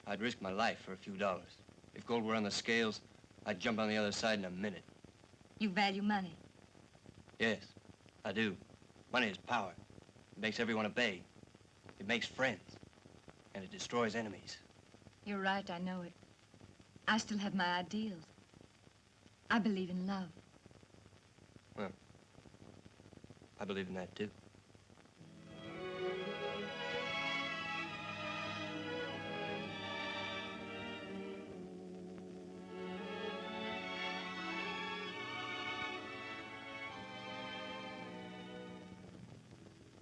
I'd risk my life for a few dollars. If gold were on the scales, I'd jump on the other side in a minute. You value money. Yes, I do. Money is power. It makes everyone obey. It makes friends. And it destroys enemies. You're right, I know it. I still have my ideals. I believe in love. Well, I believe in that, too.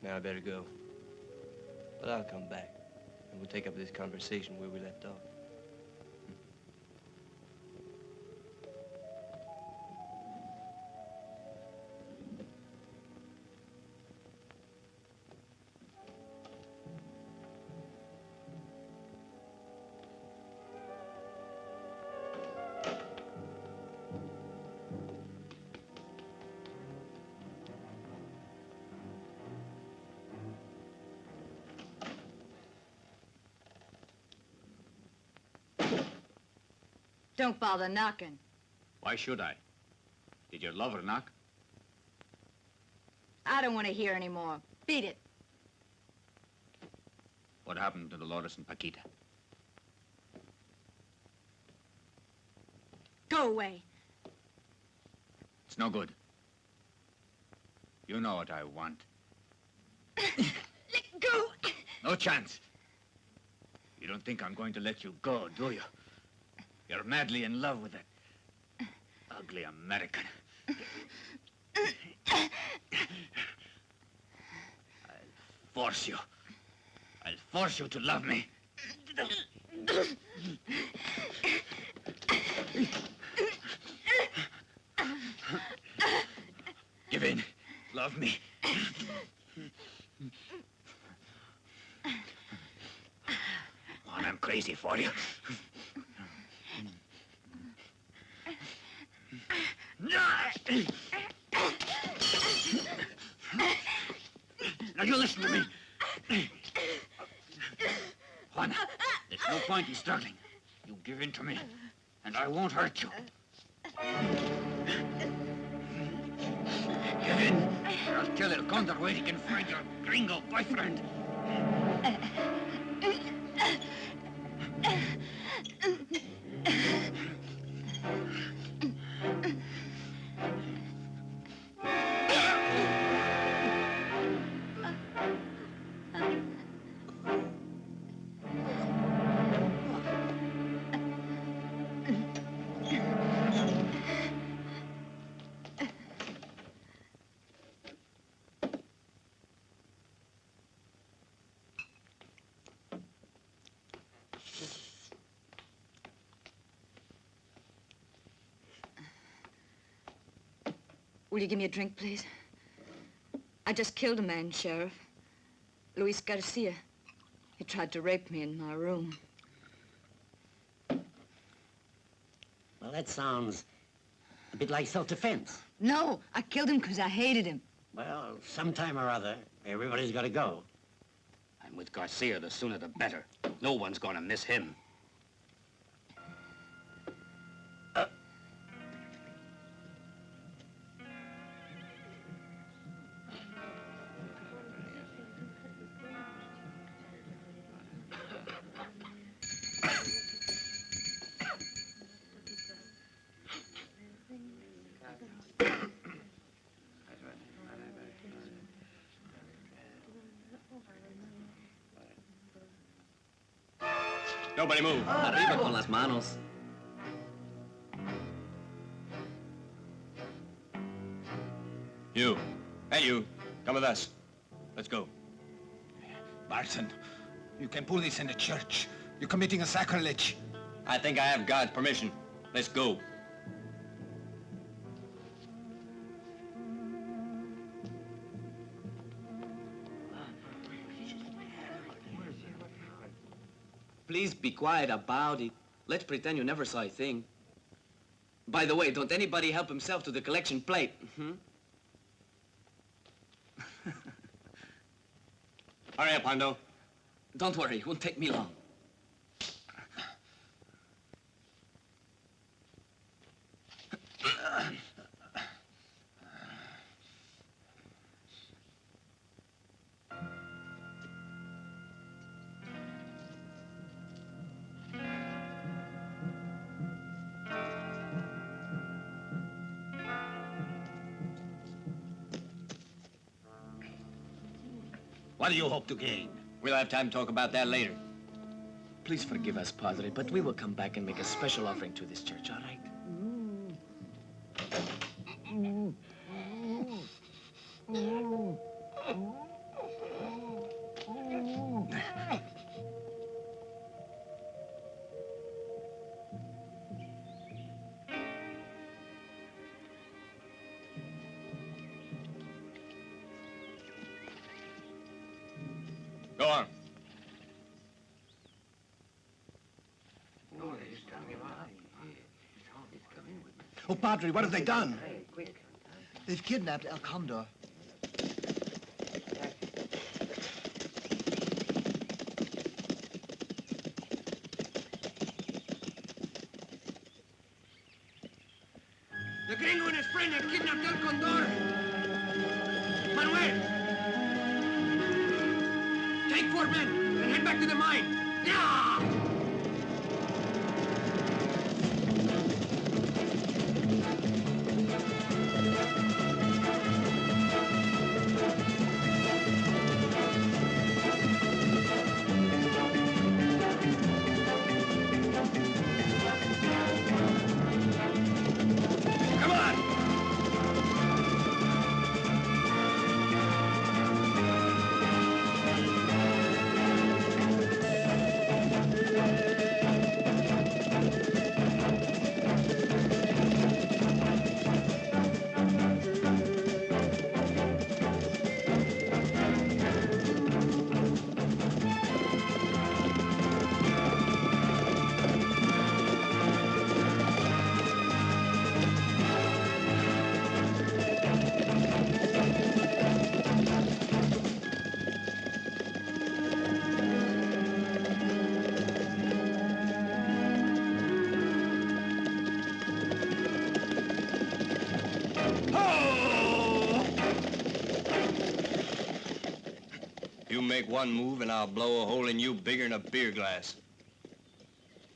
Now I better go. But I'll come back, and we'll take up this conversation where we left off. Don't bother knocking. Why should I? Did your lover knock? I don't want to hear any more. Beat it. What happened to Dolores and Paquita? Go away. It's no good. You know what I want. Let go. No chance. You don't think I'm going to let you go, do you? You're madly in love with that ugly American. I'll force you. I'll force you to love me. Give in. Love me. Oh, I'm crazy for you. Now you listen to me. Juana, there's no point in struggling. You give in to me, and I won't hurt you. Give in, or I'll tell El Condor where he can find your gringo boyfriend. Will you give me a drink, please? I just killed a man, Sheriff. Luis Garcia. He tried to rape me in my room. Well, that sounds a bit like self-defense. No, I killed him because I hated him. Well, sometime or other, everybody's got to go. I'm with Garcia. The sooner the better. No one's gonna miss him. Nobody move. Arriba con las manos. You. Hey, you. Come with us. Let's go. Barton, you can pull this in the church. You're committing a sacrilege. I think I have God's permission. Let's go. Please be quiet about it. Let's pretend you never saw a thing. By the way, don't anybody help himself to the collection plate. Hurry up, Hondo. Don't worry, it won't take me long. What do you hope to gain? We'll have time to talk about that later. Please forgive us, Padre, but we will come back and make a special offering to this church, all right? Go on. Oh, Padre, what have they done? They've kidnapped El Condor. The gringo and his friend have kidnapped El Condor. Manuel! Take 4 men and head back to the mine. Yeah! make one move and I'll blow a hole in you bigger than a beer glass.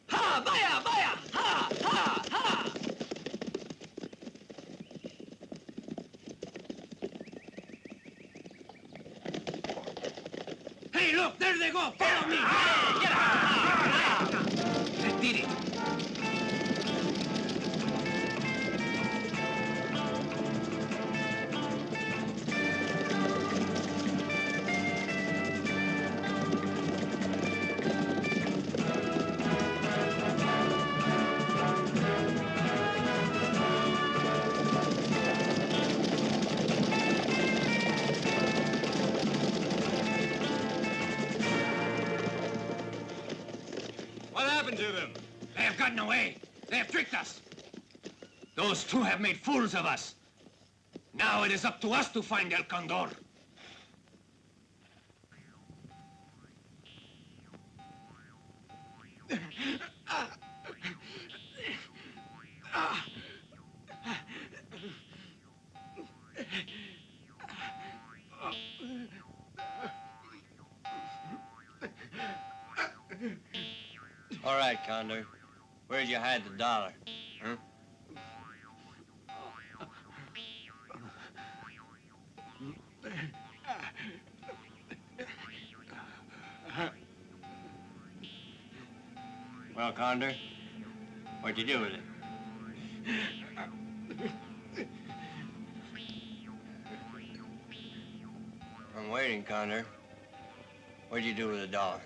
Ha! Vaya! Vaya! Ha! Ha! Ha! Hey, look! There they go! Follow me! Hey, get out! That did it. What happened to them? They have gotten away. They have tricked us. Those two have made fools of us. Now it is up to us to find El Condor. All right, Condor. Where'd you hide the dollar? Huh? Well, Condor, what'd you do with it? I'm waiting, Condor. What'd you do with the dollar?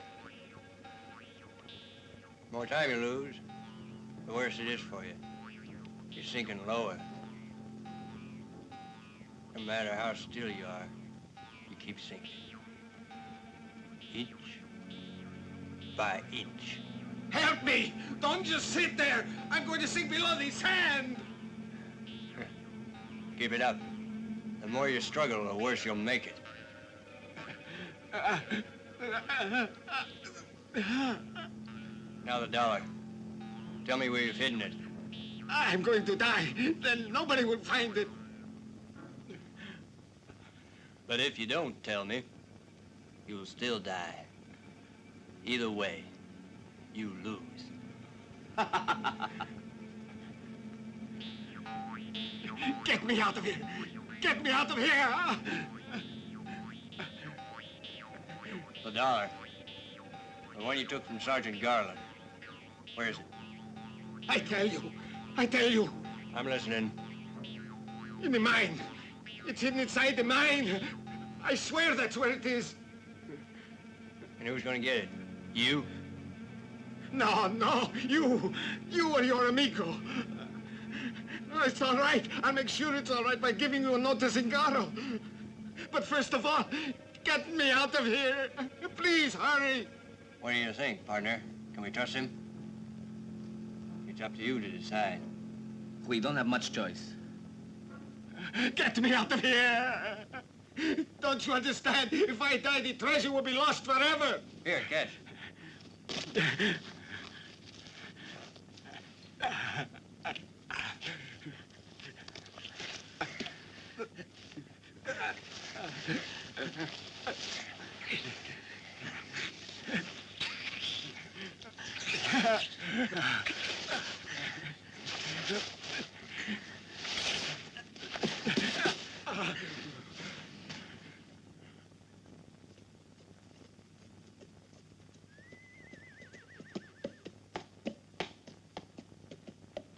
The more time you lose, the worse it is for you. You're sinking lower. No matter how still you are, you keep sinking. Inch by inch. Help me! Don't just sit there! I'm going to sink below the sand! Keep it up. The more you struggle, the worse you'll make it. Now the dollar. Tell me where you've hidden it. I'm going to die. Then nobody will find it. But if you don't tell me, you'll still die. Either way, you lose. Get me out of here! Get me out of here! The dollar. The one you took from Sergeant Garland. Where is it? I tell you. I'm listening. In the mine. It's hidden inside the mine. I swear that's where it is. And who's gonna get it? You? No, you or your amigo. No, it's all right. I'll make sure it's all right by giving you a notice in Garo. But first of all, get me out of here. Please, hurry. What do you think, partner? Can we trust him? It's up to you to decide. We don't have much choice. Get me out of here. Don't you understand? If I die, the treasure will be lost forever. Here, catch.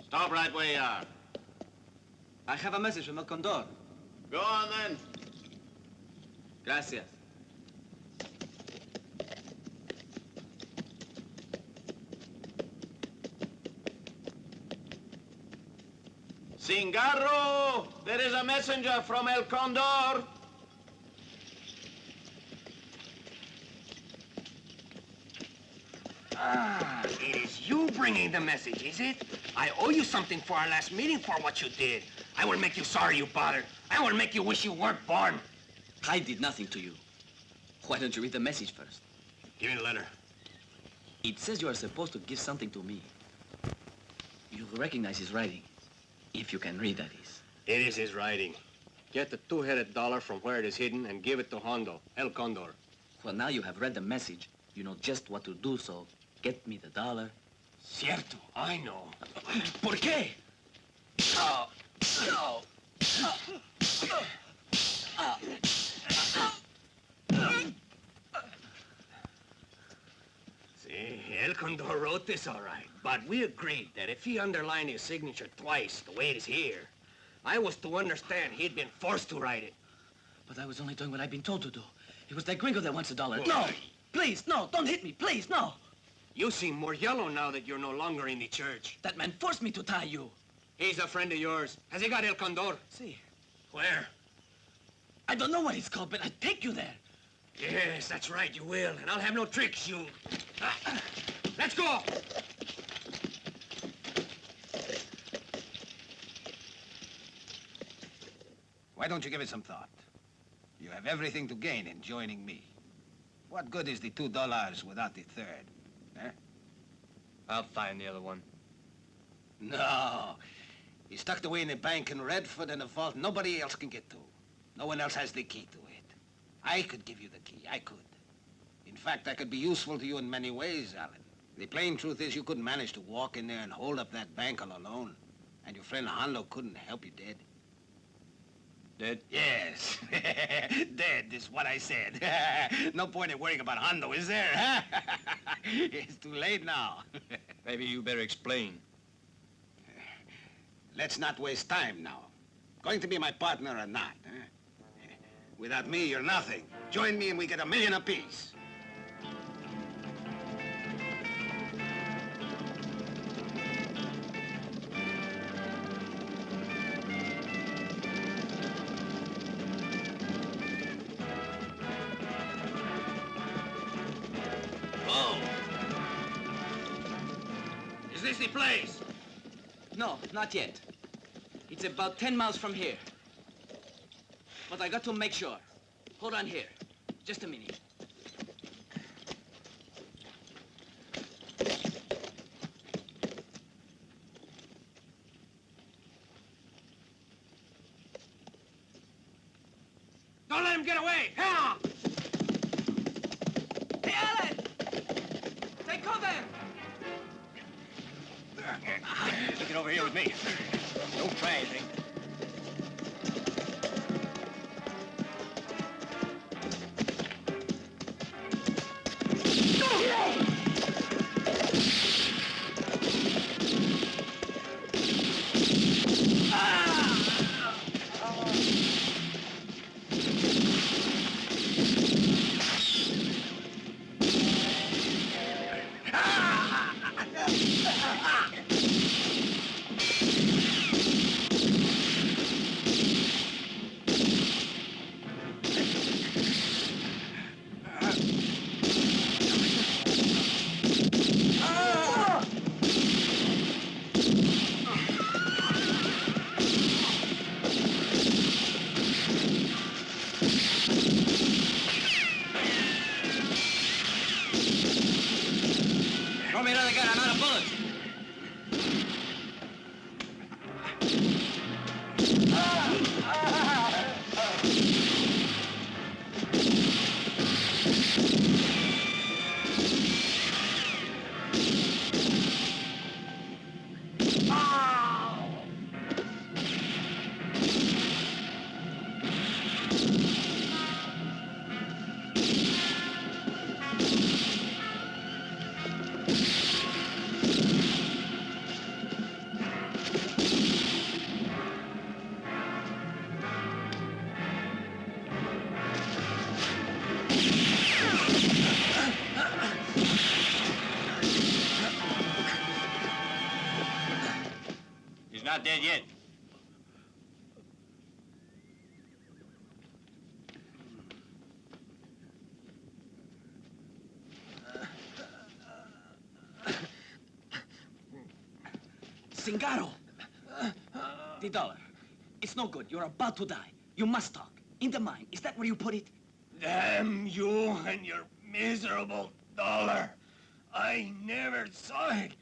Stop right where you are. I have a message from El Condor. Go on, then. Gracias. Cingarro, there is a messenger from El Condor. Ah, it is you bringing the message, is it? I owe you something for our last meeting for what you did. I will make you sorry you bothered. I will make you wish you weren't born. I did nothing to you. Why don't you read the message first? Give me the letter. It says you are supposed to give something to me. You'll recognize his writing. If you can read, that is. It is his writing. Get the two-headed dollar from where it is hidden and give it to Hondo, El Condor. Well, now you have read the message. You know just what to do, so get me the dollar. Cierto, I know. ¿Por qué? See, El Condor wrote this all right, but we agreed that if he underlined his signature twice, the way it is here, I was to understand he'd been forced to write it. But I was only doing what I've been told to do. It was that gringo that wants $1. No! Please, no, don't hit me, please, no! You seem more yellow now that you're no longer in the church. That man forced me to tie you. He's a friend of yours. Has he got El Condor? See. Where? I don't know what it's called, but I'd take you there. Yes, that's right, you will. And I'll have no tricks, you... Let's go! Why don't you give it some thought? You have everything to gain in joining me. What good is the $2 without the third? Eh? I'll find the other one. No. He's tucked away in a bank in Redford in a vault nobody else can get to. No one else has the key to it. I could give you the key. I could. In fact, I could be useful to you in many ways, Alan. The plain truth is you couldn't manage to walk in there and hold up that bank all alone. And your friend Hanlo couldn't help you dead. Dead? Yes. Dead is what I said. No point in worrying about Hondo, is there? It's too late now. Maybe you better explain. Let's not waste time now. Going to be my partner or not? Without me, you're nothing. Join me and we get $1 million apiece. Is this the place? No, not yet. It's about 10 miles from here. But I got to make sure. Hold on here. Just a minute. Don't let him get away! Hell! Hey, Alan! Take cover! Get over here with me. Don't try anything. Throw me another gun. I'm out of bullets. He's not dead yet. Cingaro! The dollar. It's no good. You're about to die. You must talk. In the mine. Is that where you put it? Damn you and your miserable dollar. I never saw it.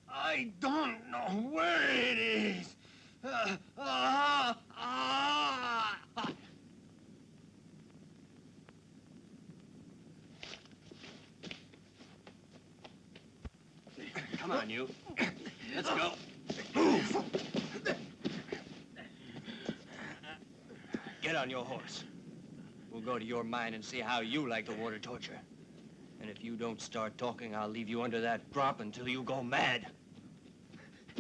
I don't know where it is. Come on, you. Let's go. Move! Get on your horse. We'll go to your mine and see how you like the water torture. And if you don't start talking, I'll leave you under that drop until you go mad.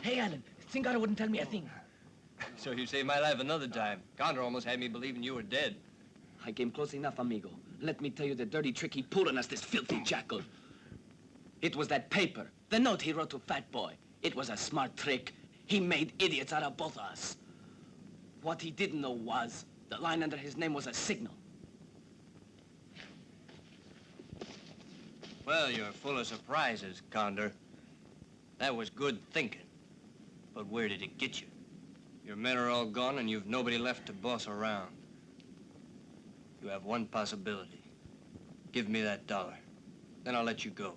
Hey, Alan, Zingaro wouldn't tell me a thing. So you saved my life another time. Condor almost had me believing you were dead. I came close enough, amigo. Let me tell you the dirty trick he pulled on us, this filthy jackal. It was that paper, the note he wrote to Fat Boy. It was a smart trick. He made idiots out of both of us. What he didn't know was the line under his name was a signal. Well, you're full of surprises, Condor. That was good thinking. But where did it get you? Your men are all gone and you've nobody left to boss around. You have one possibility. Give me that $1. Then I'll let you go.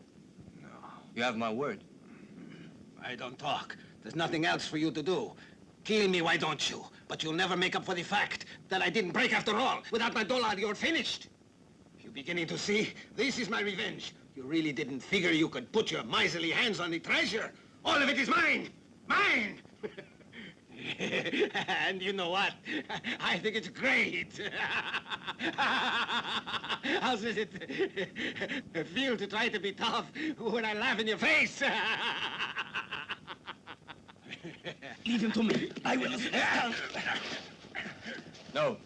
No. You have my word. I don't talk. There's nothing else for you to do. Kill me, why don't you? But you'll never make up for the fact that I didn't break after all. Without my $1, you're finished. You're beginning to see? This is my revenge. You really didn't figure you could put your miserly hands on the treasure. All of it is mine! Mine! And you know what? I think it's great. How does it feel to try to be tough when I laugh in your face? Leave him to me. I will. No.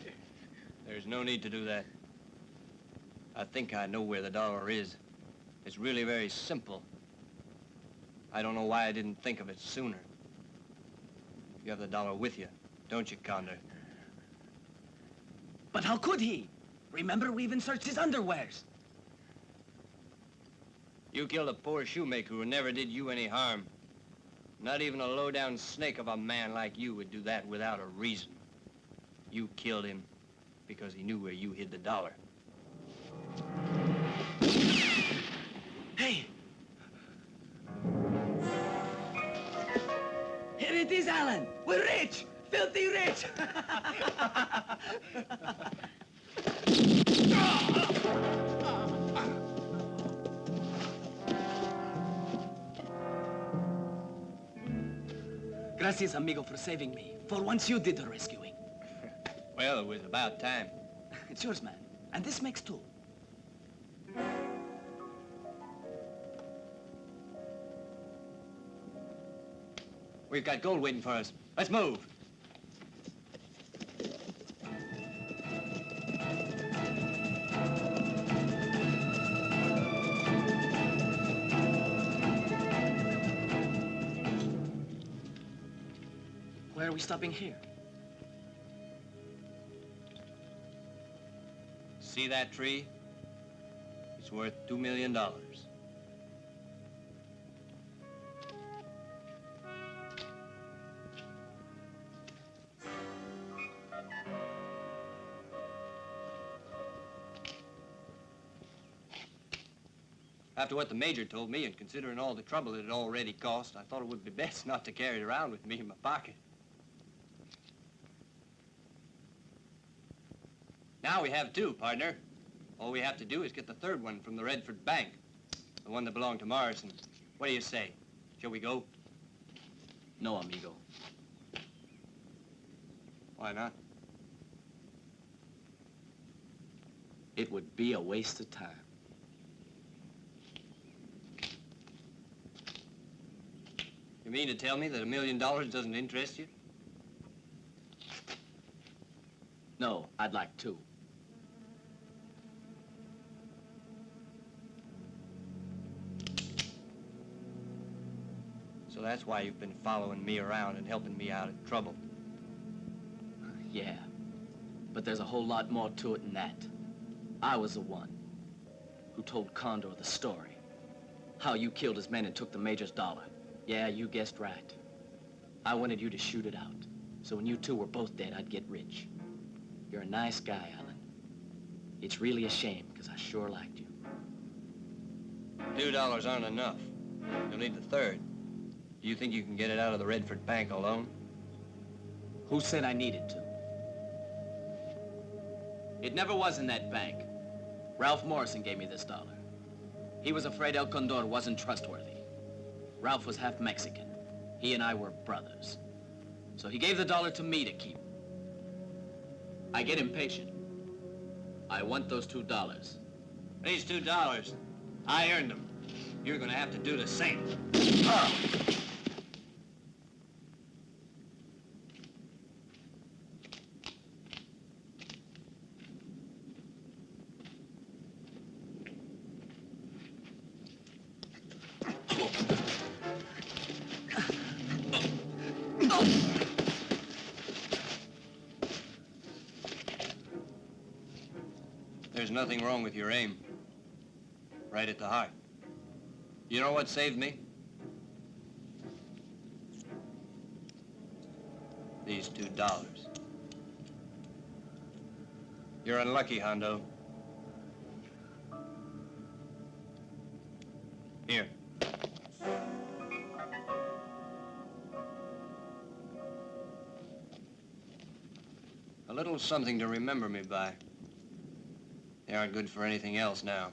There's no need to do that. I think I know where the $1 is. It's really very simple. I don't know why I didn't think of it sooner. You have the $1 with you, don't you, Condor? But how could he? Remember, we even searched his underwears. You killed a poor shoemaker who never did you any harm. Not even a low-down snake of a man like you would do that without a reason. You killed him because he knew where you hid the $1. Hey! Here it is, Alan! We're rich! Filthy rich! Gracias, amigo, for saving me. For once you did the rescuing. Well, it was about time. It's yours, man. And this makes 2. We've got gold waiting for us. Let's move. Why are we stopping here? See that tree? It's worth $2 million. After what the Major told me, and considering all the trouble it had already cost, I thought it would be best not to carry it around with me in my pocket. Now we have 2, partner. All we have to do is get the 3rd one from the Redford Bank, the one that belonged to Morrison. What do you say? Shall we go? No, amigo. Why not? It would be a waste of time. You mean to tell me that $1 million doesn't interest you? No, I'd like 2. So that's why you've been following me around and helping me out of trouble. Yeah, but there's a whole lot more to it than that. I was the one who told Condor the story. How you killed his men and took the Major's $1. Yeah, you guessed right. I wanted you to shoot it out. So when you 2 were both dead, I'd get rich. You're a nice guy, Alan. It's really a shame, because I sure liked you. $2 aren't enough. You'll need the 3rd. Do you think you can get it out of the Redford Bank alone? Who said I needed to? It never was in that bank. Ralph Morrison gave me this $1. He was afraid El Condor wasn't trustworthy. Ralph was half Mexican. He and I were brothers. So he gave the dollar to me to keep. I get impatient. I want those $2. These $2, I earned them. You're gonna have to do the same. There's nothing wrong with your aim. Right at the heart. You know what saved me? These $2. You're unlucky, Hondo. Here. A little something to remember me by. They aren't good for anything else now.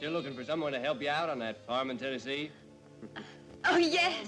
Still looking for someone to help you out on that farm in Tennessee? Oh, yes.